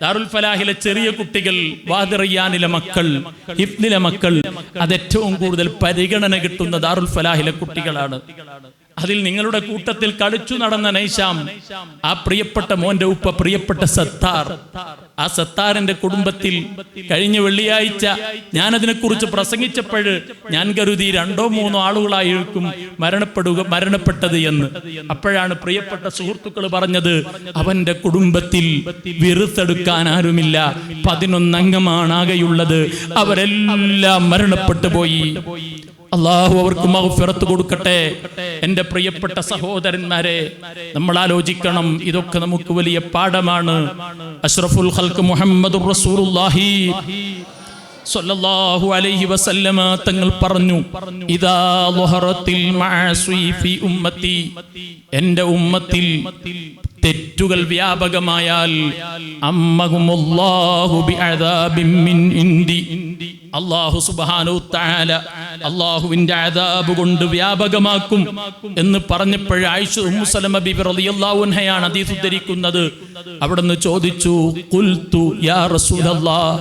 ദാറുൽ ഫലാഹിലെ ചെറിയ കുട്ടികൾ, വാദി റയ്യാനിലെ മക്കൾ, ഹിഫ്ദിലെ മക്കൾ, അത് ഏറ്റവും കൂടുതൽ പരിഗണന കിട്ടുന്ന ദാറുൽ ഫലാഹിലെ കുട്ടികളാണ്. അതിൽ നിങ്ങളുടെ കൂട്ടത്തിൽ കളിച്ചു നടന്ന നൈഷാം, ആ പ്രിയപ്പെട്ട മോന്റെ ഉപ്പ പ്രിയപ്പെട്ട സത്താർ, ആ സത്താറിന്റെ കുടുംബത്തിൽ കഴിഞ്ഞ വെള്ളിയാഴ്ച ഞാൻ അതിനെക്കുറിച്ച് പ്രസംഗിച്ചപ്പോൾ ഞാൻ കരുതി 2-3 ആളുകളായിരിക്കും മരണപ്പെട്ടത് എന്ന്. അപ്പോഴാണ് പ്രിയപ്പെട്ട സുഹൃത്തുക്കൾ പറഞ്ഞത്, അവന്റെ കുടുംബത്തിൽ വിറുത്തെടുക്കാൻ ആരുമില്ല, 11 അംഗമാണ് ആകെയുള്ളത്, അവരെല്ലാം മരണപ്പെട്ടു പോയി. അല്ലാഹു അവർക്ക് മഗ്ഫിറത്ത് കൊടുക്കട്ടെ. എൻ്റെ പ്രിയപ്പെട്ട സഹോദരന്മാരെ, നമ്മൾ ആലോചിക്കണം, ഇതൊക്കെ നമുക്ക് വലിയ പാഠമാണ്. അഷ്റഫുൽ ഖൽഖ് മുഹമ്മദുർ റസൂലുള്ളാഹി സ്വല്ലല്ലാഹു അലൈഹി വസല്ലമ തങ്ങൾ പറഞ്ഞു, ഇദാ ളഹറത്തിൽ മഅസി ഫി ഉമ്മത്തി, എൻ്റെ ഉമ്മത്തിൽ തെറ്റുകൾ വ്യാപകമായാൽ അമ്മഹുമുല്ലാഹു ബിഅദാബിൻ മിൻ ഇൻദി, അല്ലാഹു സുബ്ഹാനഹു തആല അല്ലാഹുവിന്റെ അദാബ് കൊണ്ട് വ്യാപകമാക്കും എന്ന് പറഞ്ഞപ്പോൾ ആയിഷ ഉമ്മു സലമ ബിബി റളിയല്ലാഹു അൻഹയാണ് ഹദീസ് ഉദ്ധരിക്കുന്നത്. അവിടുന്ന് ചോദിച്ചു, ഖുൽതു യാ റസൂലല്ലാഹ്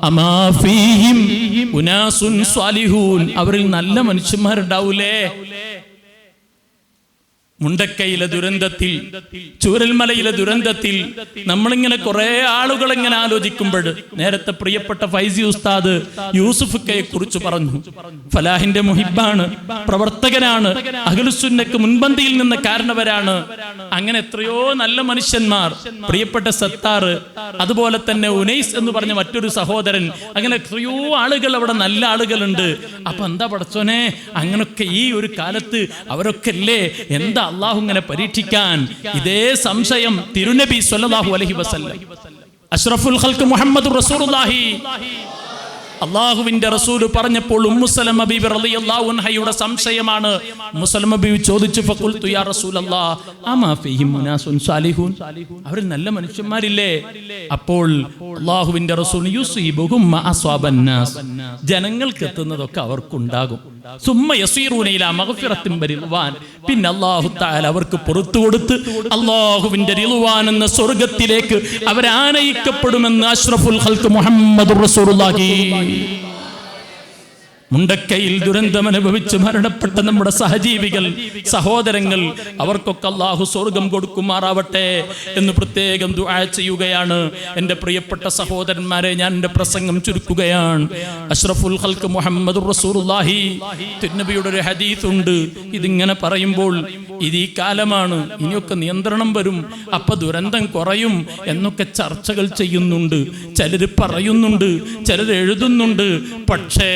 അമാ ഫീഹിം ഉനാസുൻ സ്വാലിഹൂൻ, അവരിൽ നല്ല മനുഷ്യന്മാരുണ്ടാവൂലേ? മുണ്ടക്കയിലെ ദുരന്തത്തിൽ, ചൂരൽമലയിലെ ദുരന്തത്തിൽ നമ്മളിങ്ങനെ കുറെ ആളുകൾ ഇങ്ങനെ ആലോചിക്കുമ്പോൾ, നേരത്തെ പ്രിയപ്പെട്ട ഫൈസി ഉസ്താദ് യൂസുഫ്ക്കയെ കുറിച്ച് പറഞ്ഞു. ഫലാഹിന്റെ മുഹിബാണ്, പ്രവർത്തകനാണ്, അഹ്ലുസുന്നക്ക് മുൻപന്തിയിൽ നിന്ന് കാരണവരാണ്. അങ്ങനെ എത്രയോ നല്ല മനുഷ്യന്മാർ, പ്രിയപ്പെട്ട സത്താർ, അതുപോലെ തന്നെ ഉനൈസ് എന്ന് പറഞ്ഞ മറ്റൊരു സഹോദരൻ, അങ്ങനെ എത്രയോ ആളുകൾ അവിടെ നല്ല ആളുകളുണ്ട്. അപ്പൊ എന്താ പടച്ചോനെ, അങ്ങനൊക്കെ ഈ ഒരു കാലത്ത് അവരൊക്കെ അല്ലേ എന്താ അള്ളാഹു ഇങ്ങനെ പരീക്ഷിക്കാൻ? ഇതേ സംശയം തിരുനബി സ്വല്ലല്ലാഹു അലൈഹി വസല്ലം, അഷ്റഫുൽ ഖൽഖ് മുഹമ്മദുർ റസൂലുള്ളാഹി, അള്ളാഹുവിന്റെ റസൂൽ പറഞ്ഞപ്പോൾ ഉമ്മു സലമ ബിബി റളിയല്ലാഹു അൻഹയുടെ സംശയമാണ്. ഉമ്മു സലമ ബിബി ചോദിച്ചു, ഫഖുൽതു യാ റസൂലല്ലാഹ് അമാ ഫീഹിം മുനാസുൻ സാലിഹൂൻ, അവർ നല്ല മനുഷ്യന്മാരില്ലേ? അപ്പോൾ അള്ളാഹുവിന്റെ റസൂൽ യുസീബുഹും മാ അസ്വാബൻ നാസ്, ജനങ്ങൾക്ക് എത്തുന്നതൊക്കെ അവർക്കുണ്ടാകും. സുമ്മ യസീറൂന ഇലാ മഗ്ഫിറത്തിൻ ബിറിദ്വാൻ, പിന്നെ അല്ലാഹു തആല അവർക്ക് പുറത്തു കൊടുത്ത് അല്ലാഹുവിന്റെ റിദ്വാൻ എന്ന സ്വർഗ്ഗത്തിലേക്ക് അവരാനയിക്കപ്പെടുമെന്ന് അഷ്റഫുൽ ഖൽഖ് മുഹമ്മദുർ റസൂലുള്ളാഹി. മുണ്ടക്കയിൽ ദുരന്തം അനുഭവിച്ച് മരണപ്പെട്ട നമ്മുടെ സഹജീവികൾ, സഹോദരങ്ങൾ, അവർക്കൊക്കെ അല്ലാഹു സ്വർഗം കൊടുക്കുമാറാവട്ടെ എന്ന് പ്രത്യേകം ദുആ ചെയ്യുകയാണ്. എൻ്റെ പ്രിയപ്പെട്ട സഹോദരന്മാരെ, ഞാൻ എൻ്റെ പ്രസംഗം ചുരുക്കുകയാണ്. അഷ്റഫുൽ ഖൽഖ് മുഹമ്മദുർ റസൂലുള്ളാഹി തിരുനബിയുടെ ഒരു ഹദീസ് ഉണ്ട്. ഇതിങ്ങനെ പറയുമ്പോൾ ഇത് ഈ കാലമാണ്, ഇനിയൊക്കെ നിയന്ത്രണം വരും, അപ്പൊ ദുരന്തം കുറയും എന്നൊക്കെ ചർച്ചകൾ ചെയ്യുന്നുണ്ട്. ചിലർ പറയുന്നുണ്ട്, ചിലർ എഴുതുന്നുണ്ട്. പക്ഷേ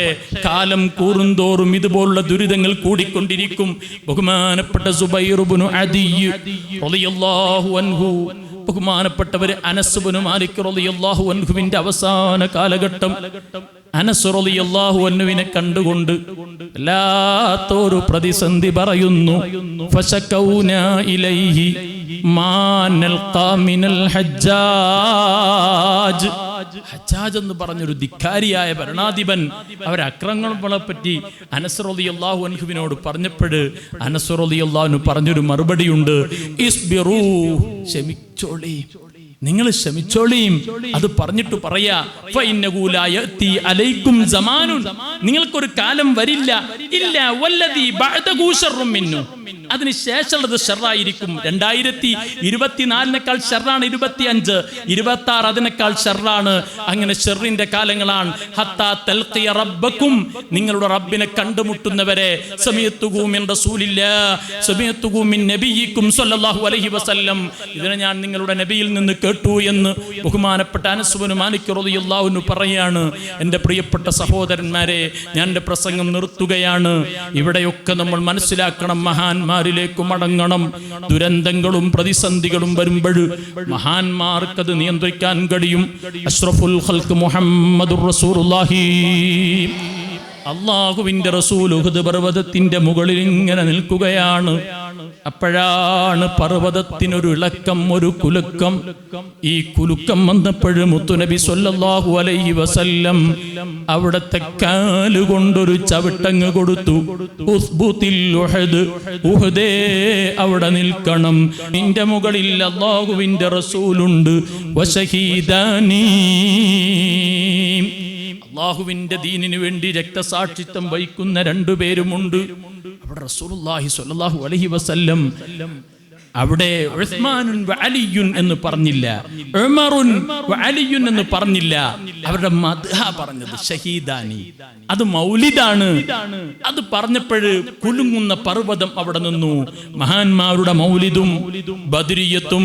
കാലം കൂറുന്തോറും ഇതുപോലുള്ള ദുരിതങ്ങൾ കൂടിക്കൊണ്ടിരിക്കും. ബഹുമാനപ്പെട്ട സുബൈർ ഇബ്നു അദി റളിയല്ലാഹു അൻഹു, ബഹുമാനപ്പെട്ടവര് അനസ് ഇബ്നു മാലിക് റളിയല്ലാഹു അൻഹുവിന്റെ അവസാന കാലഘട്ടം, അനസ് റളിയല്ലാഹു അൻഹുവിനെ കണ്ടുകൊണ്ട് വല്ലാത്തൊരു പ്രതിസന്ധി പറയുന്നു. ഫശകൗനാ ഇലൈഹി മാ നൽഖാ മിനൽ ഹജ്ജാജ്. ഹജ്ജാജ് എന്ന് പറഞ്ഞൊരു ധിക്കാരിയായ ഭരണാധിപൻ, അവരെ അക്രമങ്ങളെ പറ്റി അനസ് റളിയല്ലാഹു അൻഹുവിനോട് പറഞ്ഞപ്പോൾ അനസ് റളിയല്ലാഹു അൻഹു പറഞ്ഞൊരു മറുപടിയുണ്ട്. ഇസ്ബിറൂ, ക്ഷമിച്ചോളി, നിങ്ങൾ ക്ഷമിച്ചോളിയും. അത് പറഞ്ഞിട്ട് പറയാ, ഫഇന്നഹു ലാ യഅതി അലൈക്കും സമാനുൻ, നിങ്ങൾക്കൊരു കാലം വരില്ല, ഇല്ല വല്ലദീ ബഅദഹു ശർറുൻ മിന്നു, അതിന് ശേഷമുള്ളത് ഷർറായിരിക്കും. 2024 ഷർറാണ്, 25, 26 അതിനേക്കാൾ ഷർറാണ്. അങ്ങനെ ഷർറിന്റെ കാലങ്ങളാണ്. ഹത്താ തൽഖിയ റബ്ബക്കും, നിങ്ങളുടെ റബ്ബിനെ കണ്ടുമുട്ടുന്നവരെ. സമയത്തുഹു മിൻ റസൂലില്ലാഹ്, സമയത്തുഹു മിൻ നബിയിക്കും സ്വല്ലല്ലാഹു അലൈഹി വസല്ലം, ഇതിനെ ഞാൻ നിങ്ങളുടെ നബിയിൽ നിന്ന് കേട്ടു എന്ന് ബഹുമാനപ്പെട്ട അനസ് ഇബ്നു മാലിക് റളിയല്ലാഹു അൻഹു പറയാണ്. എൻ്റെ പ്രിയപ്പെട്ട സഹോദരന്മാരെ, ഞാൻ എൻ്റെ പ്രസംഗം നിർത്തുകയാണ്. ഇവിടെയൊക്കെ നമ്മൾ മനസ്സിലാക്കണം, മഹാന്മാരിലേക്ക് മടങ്ങണം. ദുരന്തങ്ങളും പ്രതിസന്ധികളും വരുമ്പോൾ മഹാന്മാർക്കത് നിയന്ത്രിക്കാൻ കഴിയും. അഷ്റഫുൽ ഖൽഖ് മുഹമ്മദുർ റസൂലുള്ളാഹി, അല്ലാഹുവിൻ്റെ റസൂൽ ഉഹദ് പർവ്വതത്തിന്റെ മുകളിൽ ഇങ്ങനെ നിൽക്കുകയാണ്. അപ്പോഴാണ് പർവ്വതത്തിനൊരു ഇളക്കം, ഒരു കുലുക്കം. ഈ കുലുക്കം വന്നപ്പോഴും മുത്തുനബി സ്വല്ലല്ലാഹു അലൈഹി വസല്ലം അവിടത്തെ കാലുകൊണ്ടൊരു ചവിട്ടങ്ങ് കൊടുത്തു. ഉസ്ബുതിൽ ഉഹദ്, ഉഹദേ അവിടെ നിൽക്കണം, നിന്റെ മുകളിൽ അല്ലാഹുവിൻ്റെ റസൂലുണ്ട്. വശഹീദാനി, അല്ലാഹുവിൻ്റെ ദീനിനു വേണ്ടി രക്തസാക്ഷിത്വം വഹിക്കുന്ന 2 പേരുമുണ്ട്. അവിടെ റസൂലുള്ളാഹി സ്വല്ലല്ലാഹു അലൈഹി വസല്ലം അവിടെ ഉസ്മാനുൻ വ അലിയുൻ എന്ന് പറഞ്ഞില്ല, ഉമറുൻ വ അലിയുൻ എന്ന് പറഞ്ഞില്ല. അവരുടെ മദ്ഹ പറഞ്ഞത് ഷഹീദാനി, അത് മൗലിദാണ്. അത് പറഞ്ഞപ്പോൾ കുലുങ്ങുന്ന പർവ്വതം അവിടെ നിന്നു. മഹാന്മാരുടെ മൗലിദും ബദരിയത്തും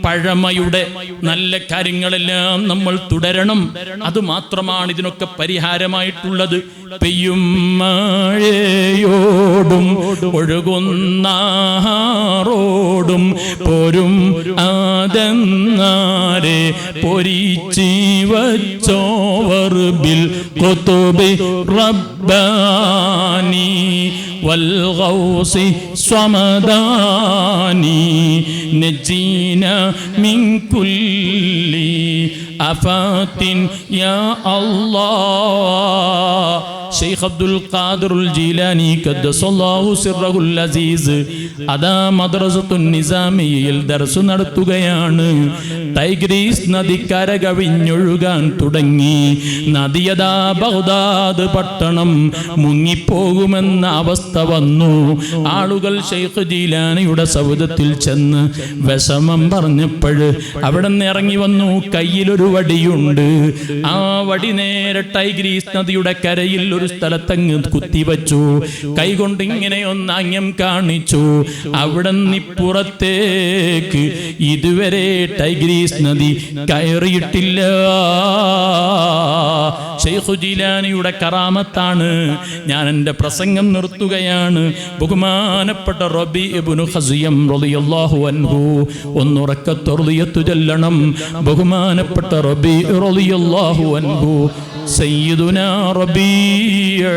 പഴമയുടെ നല്ല കാര്യങ്ങളെല്ലാം നമ്മൾ തുടരണം. അത് മാത്രമാണ് ഇതിനൊക്കെ പരിഹാരമായിട്ടുള്ളത്. പെയ്യും മഴയോടും ഒഴുകുന്നാറോടും പോരും ആദന്നാരെ പൊരിച്ചി വച്ചോവർ ബിൽ ഖുതുബി റബ്ബാനി വൽ ഗൗസി സ്വമദാനി നജീന മിൻ കുല്ലി അഫാത്തിൻ യാ അല്ലാഹ്. ഷെയ്ഖ് അബ്ദുൽ ഖാദിറുൽ ജീലാനി ഖദ്ദസല്ലാഹു സിർറഹുൽ അസീസ് അദാ മദ്രസത്തുൻ നിസാമിയിൽ ദർസ് നടത്തുകയാണ്. ടൈഗ്രീസ് നദി കരകവിഞ്ഞൊഴുകാൻ തുടങ്ങി. നദിയതാ ബഗ്ദാദ് പട്ടണം മുങ്ങിപ്പോകുമെന്ന അവസ്ഥ വന്നു. ആളുകൾ ഷെയ്ഖ് ജീലാനിയുടെ സൗദത്തിൽ ചെന്ന് വിഷമം പറഞ്ഞപ്പോൾ അവിടെ നിന്ന് ഇറങ്ങി വന്നു. കയ്യിലൊരു വടിയുണ്ട്. ആ വടി നേരെ ടൈഗ്രീസ് നദിയുടെ കരയിൽ ഒരു സ്ഥലത്തങ്ങ് കുത്തിവച്ചു. കൈകൊണ്ട് ഇങ്ങനെ ഒന്ന് അന്യം കാണിച്ചു. അവിടെ നിപ്പുറത്തേക്ക് ഇതുവരെ ടൈഗ്രീസ് നദി കയറിയിട്ടില്ല. ഷെയ്ഖ് ജീലാനിയുടെ കറാമത്താണ്. ഞാൻ എൻ്റെ പ്രസംഗം നിർത്തുകയാണ്. ബഹുമാനപ്പെട്ട റബീ ഇബ്നു ഖസിയം റളിയല്ലാഹു അൻഹു ഒന്നുറക്കെ തർളിയത്ത് ചൊല്ലണം. ബഹുമാനപ്പെട്ട റബീ റളിയല്ലാഹു അൻഹു സയ്യിദുനാ റബീഅ്,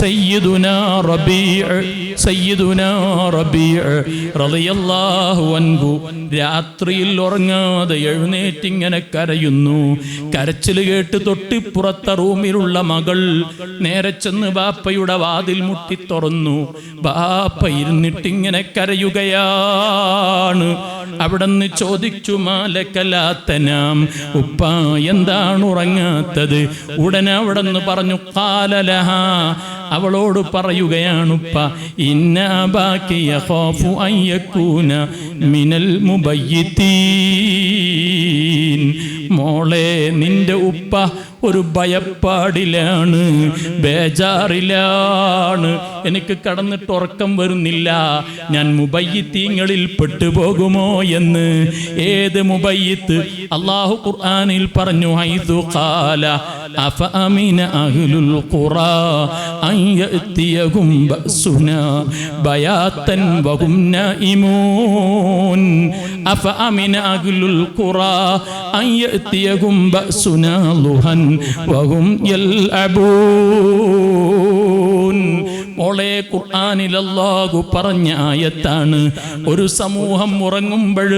സയ്യിദുനാ റബീഅ്, സയ്യിദുനാ റബീഅ് റളിയല്ലാഹു അൻഹു രാത്രിയിൽ ഉറങ്ങാതെ എഴുന്നേറ്റിങ്ങനെ കരയുന്നു. കരച്ചിൽ കേട്ട് തൊട്ടിപ്പുറത്ത റൂമിലുള്ള മകൾ നേരെ ചെന്ന് ബാപ്പയുടെ വാതിൽ മുട്ടി തുറന്നു. ബാപ്പ ഇരുന്നിട്ടിങ്ങനെ കരയുകയാണ്. അവിടെന്ന് ചോദിച്ചു, മാലക്കലാത്തനാം, ഉപ്പ എന്താണ് ഉറങ്ങാത്തത്? ഉടനെ അവിടെ നിന്ന് പറഞ്ഞു, ഖാലലഹ, അവളോട് പറയുകയാണ്, ഉപ്പ ഇന്ന അബാകി യഖാഫു അൻ യകൂന മിനൽ മുബയ്യിതീൻ, മോളെ നിന്റെ ഉപ്പ ഒരു ഭയപ്പാടിലാണ്, ബേജാറിലാണ്, എനിക്ക് കടന്നിട്ട് ഉറക്കം വരുന്നില്ല, ഞാൻ മുബയ്യിത്തീങ്ങളിൽ പെട്ടുപോകുമോ എന്ന്. ഏത് മുബയ്യിത്ത്? അല്ലാഹു ഖുർആനിൽ പറഞ്ഞു, ഹൈദു ഖാല അഫഅമിന അഹ്ലുൽ ഖുറാ അൻ യഅതിയഹും ബഅസുനാ ബയാതൻ വഹും നായിമൂൻ. അഫഅമിന അഹ്ലുൽ ഖുറാ അൻ യഅതിയഹും ബഅസുനാ ളുഹൻ വഹും യൽഅബൂൻ. മോളെ, ഖുർആനിൽ അല്ലാഹു പറഞ്ഞ ആയത്താണ്. ഒരു സമൂഹം ഉറങ്ങുമ്പോൾ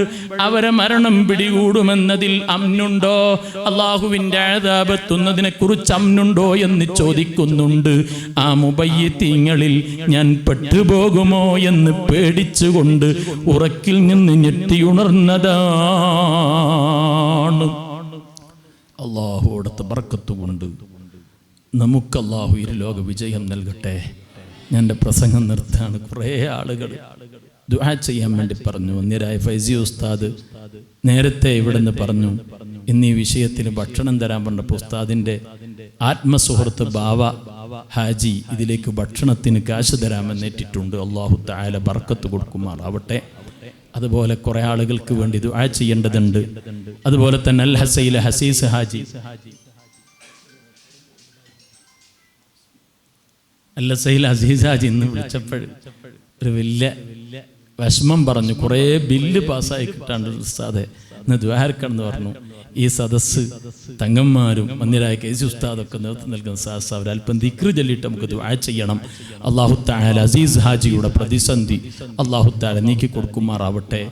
അവരെ മരണം പിടികൂടുമെന്നതിൽ അമ്നുണ്ടോ? അല്ലാഹുവിൻ്റെ അദാബ് എത്തുന്നതിനെ കുറിച്ച് അമ്നുണ്ടോ എന്ന് ചോദിക്കുന്നുണ്ട്. ആ മുബയ്യിത്തീങ്ങളിൽ ഞാൻ പെട്ടുപോകുമോ എന്ന് പേടിച്ചുകൊണ്ട് ഉറക്കിൽ നിന്ന് ഞെട്ടിയുണർന്നതാണ്. അല്ലാഹുവോടത്തെ ബർക്കത്ത് കൊണ്ട് നമുക്ക് അല്ലാഹു ഇരുലോക വിജയം നൽകട്ടെ. ഞാൻ എൻ്റെ പ്രസംഗം നിർത്താണ്. കുറേ ആളുകൾ ദുആ ചെയ്യാൻ വേണ്ടി പറഞ്ഞു. ഒന്നിരായ ഫൈസി ഉസ്താദ് നേരത്തെ ഇവിടെ നിന്ന് പറഞ്ഞു, ഇന്ന് ഈ വിഷയത്തിന് ഭക്ഷണം തരാൻ പറഞ്ഞപ്പോൾ ഉസ്താദിൻ്റെ ആത്മസുഹൃത്ത് ബാവ ഹാജി ഇതിലേക്ക് ഭക്ഷണത്തിന് കാശ് തരാമെന്നേറ്റിട്ടുണ്ട്. അല്ലാഹു തആല ബർക്കത്ത് കൊടുക്കുമാറാവട്ടെ. അതുപോലെ കുറേ ആളുകൾക്ക് വേണ്ടി ദുആ ചെയ്യേണ്ടതുണ്ട്. അതുപോലെ തന്നെ അൽ ഹസൈല ഹസീസ് ഹാജി, അല്ല സൈൽ അസീസ് ഹാജി ഇന്ന് വിളിച്ചപ്പോൾ ഒരു വലിയ വിഷമം പറഞ്ഞു. കുറേ ബില്ല് പാസ്സായി കിട്ടാണ്ട് ഉസ്താദെ ഇന്ന് ദ്വാരക്കണമെന്ന് പറഞ്ഞു. ഈ സദസ്സ് തങ്ങന്മാരും മന്ദിരായ കേസി ഉസ്താദൊക്കെ നേതൃത്വം നൽകുന്ന സദസ്സ് അവർ അല്പം ദിക്ർ ചൊല്ലിയിട്ട് നമുക്ക് ദുആ ചെയ്യണം. അല്ലാഹു തആല അസീസ് ഹാജിയുടെ പ്രതിസന്ധി അല്ലാഹു തആല നീക്കി കൊടുക്കുമാറാവട്ടെ.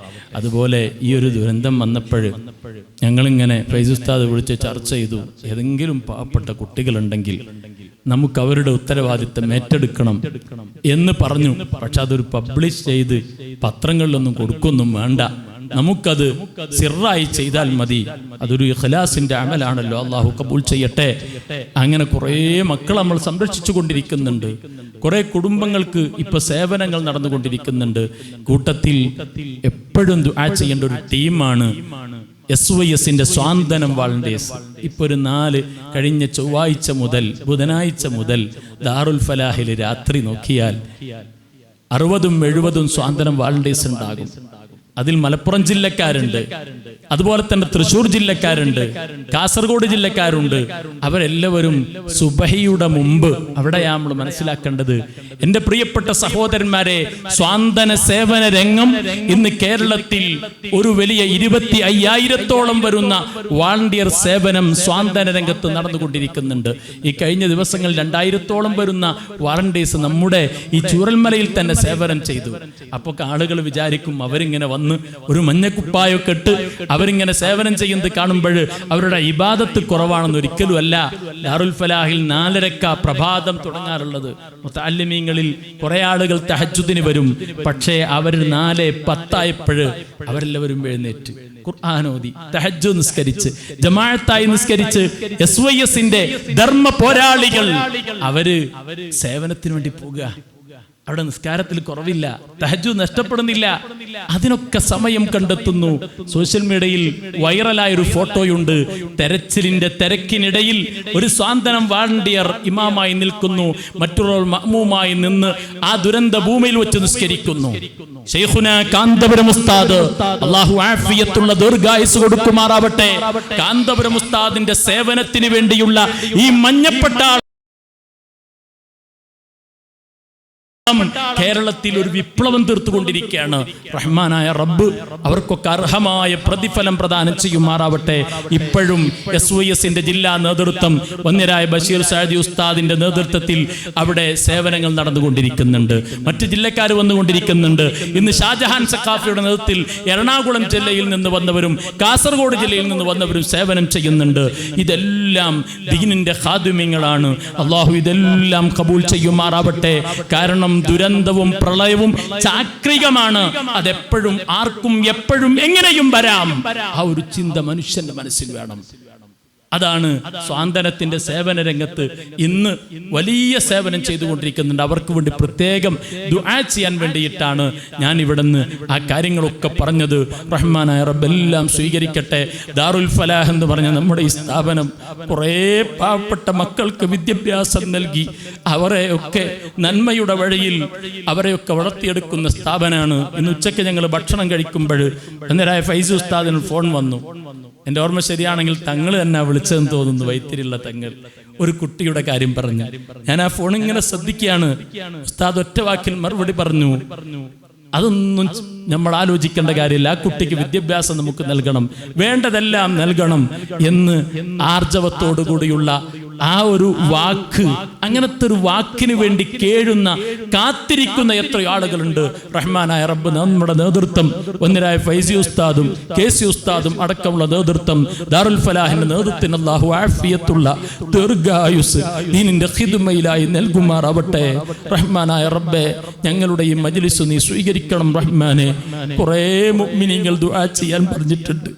അതുപോലെ ഈ ഒരു ദുരന്തം വന്നപ്പോൾ ഞങ്ങളിങ്ങനെ ഫൈസ് ഉസ്താദ് വിളിച്ച് ചർച്ച ചെയ്തു. ഏതെങ്കിലും പാവപ്പെട്ട കുട്ടികളുണ്ടെങ്കിൽ നമുക്ക് അവരുടെ ഉത്തരവാദിത്തം ഏറ്റെടുക്കണം എന്ന് പറഞ്ഞു. പക്ഷെ അതൊരു പബ്ലിഷ് ചെയ്ത് പത്രങ്ങളിലൊന്നും കൊടുക്കൊന്നും വേണ്ട, നമുക്കത് സിറായി ചെയ്താൽ മതി. അതൊരു ഇഖ്ലാസിന്റെ അമലാണല്ലോ, അല്ലാഹു കബൂൽ ചെയ്യട്ടെ. അങ്ങനെ കുറേ മക്കൾ നമ്മൾ സംരക്ഷിച്ചു കൊണ്ടിരിക്കുന്നുണ്ട്. കുറേ കുടുംബങ്ങൾക്ക് ഇപ്പൊ സേവനങ്ങൾ നടന്നുകൊണ്ടിരിക്കുന്നുണ്ട്. കൂട്ടത്തിൽ എപ്പോഴും ദുആ ചെയ്യേണ്ട ഒരു ടീമാണ് SYSന്റെ സ്വാന്തനം വാളണ്ടിയേഴ്സ്. ഇപ്പോൾ ഒരു 4 കഴിഞ്ഞ ചൊവ്വാഴ്ച മുതൽ ബുധനാഴ്ച മുതൽ ദാറുൽ ഫലാഹിൽ രാത്രി നോക്കിയാൽ 60-70 സ്വാന്തനം വാളണ്ടിയേഴ്സ് ഉണ്ടാകും. അതിൽ മലപ്പുറം ജില്ലക്കാരുണ്ട്, അതുപോലെ തന്നെ തൃശ്ശൂർ ജില്ലക്കാരുണ്ട്, കാസർഗോഡ് ജില്ലക്കാരുണ്ട്. അവരെല്ലാവരും സുബഹിയുടെ മുമ്പ് അവിടെയാ നമ്മൾ മനസ്സിലാക്കേണ്ടത്. എൻ്റെ പ്രിയപ്പെട്ട സഹോദരന്മാരെ, സ്വാന്തന സേവന രംഗം ഇന്ന് കേരളത്തിൽ ഒരു വലിയ 25,000-ഓളം വരുന്ന വാളണ്ടിയർ സേവനം സ്വാന്തന രംഗത്ത് നടന്നുകൊണ്ടിരിക്കുന്നുണ്ട്. ഈ കഴിഞ്ഞ ദിവസങ്ങളിൽ 2,000-ഓളം വരുന്ന വാളണ്ടിയേഴ്സ് നമ്മുടെ ഈ ചൂരൽമലയിൽ തന്നെ സേവനം ചെയ്തു. അപ്പോൾ ആളുകൾ വിചാരിക്കും അവരിങ്ങനെ വന്ന് ഒരു മഞ്ഞക്കുപ്പായൊക്കെ ഇട്ട് അവരിങ്ങനെ സേവനം ചെയ്യുന്നത് കാണുമ്പോൾ അവരുടെ ഇബാദത്ത് കുറവാണെന്ന് ഒരിക്കലും അല്ല. ദാറുൽ ഫലാഹിൽ 4:30 പ്രഭാതം തുടങ്ങാറുള്ളത്. മുതഅല്ലിമീങ്ങളിൽ കുറെ ആളുകൾ തഹജ്ജുദിന് വരും. പക്ഷേ അവർ 4:10 ആയപ്പോൾ അവരെല്ലാവരും എഴുന്നേറ്റ് ഖുർആനോദി തഹജ്ജുദ് നിസ്കരിച്ച് ജമാഅത്തായി നിസ്കരിച്ച് SYSന്റെ ധർമ്മ പോരാളികൾ അവര് സേവനത്തിന് വേണ്ടി പോകുക. അവിടെ നിസ്കാരത്തിൽ കുറവില്ല, തഹജ്ജുദ് നഷ്ടപ്പെടുന്നില്ല. അതിനൊക്കെ സമയം കണ്ടെത്തുന്നു. സോഷ്യൽ മീഡിയയിൽ വൈറലായ ഒരു ഫോട്ടോയുണ്ട്. തെരച്ചിലിന്റെ തിരക്കിനിടയിൽ ഒരു സ്വാന്തനം വാളണ്ടിയർ ഇമാമായി നിൽക്കുന്നു, മറ്റുള്ളവർ മഅ്മൂമായി നിന്ന് ആ ദുരന്ത ഭൂമിയിൽ വെച്ച് നിസ്കരിക്കുന്നു. ശൈഖുന കാന്തപുരം ഉസ്താദ്, അല്ലാഹു ആഫിയത്തുള്ള ദീർഘായുസ് കൊടുക്കുമാറാവട്ടെ. കാന്തപുരം ഉസ്താദിന്റെ സേവനത്തിന് വേണ്ടിയുള്ള ഈ മഞ്ഞപ്പെട്ട കേരളത്തിൽ ഒരു വിപ്ലവം തീർത്തുകൊണ്ടിരിക്കുകയാണ്. റഹ്മാനായ റബ്ബ് അവർക്കൊക്കെ അർഹമായ പ്രതിഫലം പ്രദാനം ചെയ്യുമാറാവട്ടെ. ഇപ്പോഴും SYSന്റെ ജില്ലാ നേതൃത്വം വന്യരായ ബഷീർ സാദി ഉസ്താദിന്റെ നേതൃത്വത്തിൽ അവിടെ സേവനങ്ങൾ നടന്നുകൊണ്ടിരിക്കുന്നുണ്ട്. മറ്റ് ജില്ലക്കാർ വന്നുകൊണ്ടിരിക്കുന്നുണ്ട്. ഇന്ന് ഷാജഹാൻ സഖാഫിയുടെ നേതൃത്വത്തിൽ എറണാകുളം ജില്ലയിൽ നിന്ന് വന്നവരും കാസർഗോഡ് ജില്ലയിൽ നിന്ന് വന്നവരും സേവനം ചെയ്യുന്നുണ്ട്. ഇതെല്ലാം ദീനിന്റെ ഖാദിമീങ്ങളാണ്. അല്ലാഹു ഇതെല്ലാം കബൂൽ ചെയ്യുമാറാവട്ടെ. കാരണം ദുരന്തവും പ്രളയവും ചാക്രികമാണ്. അതെപ്പോഴും ആർക്കും എപ്പോഴും എങ്ങനെയും വരാം. ആ ഒരു ചിന്ത മനുഷ്യന്റെ മനസ്സിൽ വേണം. അതാണ് സ്വാന്തനത്തിന്റെ സേവന രംഗത്ത് ഇന്ന് വലിയ സേവനം ചെയ്തുകൊണ്ടിരിക്കുന്നുണ്ട്. അവർക്ക് വേണ്ടി പ്രത്യേകം ദുആ ചെയ്യാൻ വേണ്ടിയിട്ടാണ് ഞാൻ ഇവിടുന്ന് ആ കാര്യങ്ങളൊക്കെ പറഞ്ഞത്. റഹ്മാനായ റബ്ബ് എല്ലാം സ്വീകരിക്കട്ടെ. ദാറുൽ ഫലാഹ് എന്ന് പറഞ്ഞ നമ്മുടെ ഈ സ്ഥാപനം കുറേ പാവപ്പെട്ട മക്കൾക്ക് വിദ്യാഭ്യാസം നൽകി അവരെയൊക്കെ നന്മയുടെ വഴിയിൽ അവരെയൊക്കെ വളർത്തിയെടുക്കുന്ന സ്ഥാപനമാണ്. ഇന്ന് ഉച്ചയ്ക്ക് ഞങ്ങൾ ഭക്ഷണം കഴിക്കുമ്പോൾ അന്നേരമായ ഫൈസി ഉസ്താദിന് ഫോൺ വന്നു. എൻ്റെ ഓർമ്മ ശരിയാണെങ്കിൽ തങ്ങൾ തന്നെ വിളിച്ചതെന്ന് തോന്നുന്നു, വൈത്തിരിയുള്ള തങ്ങൾ. ഒരു കുട്ടിയുടെ കാര്യം പറഞ്ഞു. ഞാൻ ആ ഫോൺ ഇങ്ങനെ ശ്രദ്ധിക്കുകയാണ്. ഉസ്താദ് ഒറ്റ വാക്കിൽ മറുപടി പറഞ്ഞു, അതൊന്നും നമ്മൾ ആലോചിക്കേണ്ട കാര്യമില്ല, ആ കുട്ടിക്ക് വിദ്യാഭ്യാസം നമുക്ക് നൽകണം, വേണ്ടതെല്ലാം നൽകണം എന്ന് ആർജവത്തോടു കൂടിയുള്ള ആ ഒരു വാക്ക്, അങ്ങനത്തെ ഒരു വാക്കിന് വേണ്ടി കേഴുന്ന കാത്തിരിക്കുന്ന എത്രയോ ആളുകളുണ്ട്. റഹ്മാനായ റബ്ബ് നമ്മുടെ നേതൃത്വം, ഒന്നിരായ ഫൈസി ഉസ്താദും KC ഉസ്താദും അടക്കമുള്ള നേതൃത്വം, ദാറുൽ ഫലാഹിന്റെ നേതൃത്വത്തിന് അല്ലാഹു ആഫിയത്തുള്ള ദീർഘായുസ് ദീനിന്റെ ഖിദ്മയിലായി നൽകുമാറാവട്ടെ. റഹ്മാനായ റബ്ബേ, ഞങ്ങളുടെ ഈ മജ്ലിസ് നീ സ്വീകരിക്കണം റഹ്മാനെ. കുറേ മുഅ്മിനീങ്ങൾ ദുആ ചെയ്യാൻ പറഞ്ഞിട്ടുണ്ട്,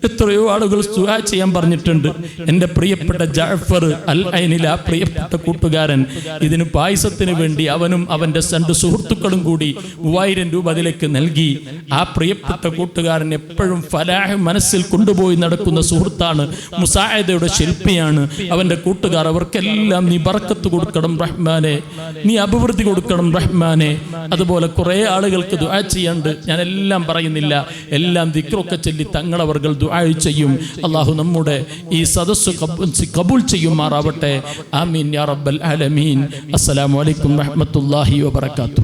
എത്രയോ ആളുകൾ ദുആ ചെയ്യാൻ പറഞ്ഞിട്ടുണ്ട്. എൻ്റെ പ്രിയപ്പെട്ട ജഅഫർ അൽ ഐനില, പ്രിയപ്പെട്ട കൂട്ടുകാരൻ, ഇതിന് പായസത്തിന് വേണ്ടി അവനും അവൻ്റെ 2 സുഹൃത്തുക്കളും കൂടി 3000 രൂപ അതിലേക്ക് നൽകി. ആ പ്രിയപ്പെട്ട കൂട്ടുകാരൻ എപ്പോഴും ഫലാഹ് മനസ്സിൽ കൊണ്ടുപോയി നടക്കുന്ന സുഹൃത്താണ്, മുസാഅദയുടെ ശില്പിയാണ്. അവൻ്റെ കൂട്ടുകാർ, അവർക്കെല്ലാം നീ ബർക്കത്ത് കൊടുക്കണം റഹ്മാനെ, നീ അഭിവൃദ്ധി കൊടുക്കണം റഹ്മാനെ. അതുപോലെ കുറേ ആളുകൾക്ക് ദുആ ചെയ്യാണ്ട്, ഞാൻ എല്ലാം പറയുന്നില്ല, എല്ലാം ദിക്റൊക്കെ ചൊല്ലി തങ്ങളവർകൾ ദുആ ചെയ്യും. അല്ലാഹു നമ്മുടെ ഈ സദസ്സ് കബൂൽ ചെയ്യുമാറാവട്ടെ. ആമീൻ യാ റബ്ബൽ ആലമീൻ. അസ്സലാമു അലൈക്കും വറഹ്മത്തുള്ളാഹി വബറകാതുഹു.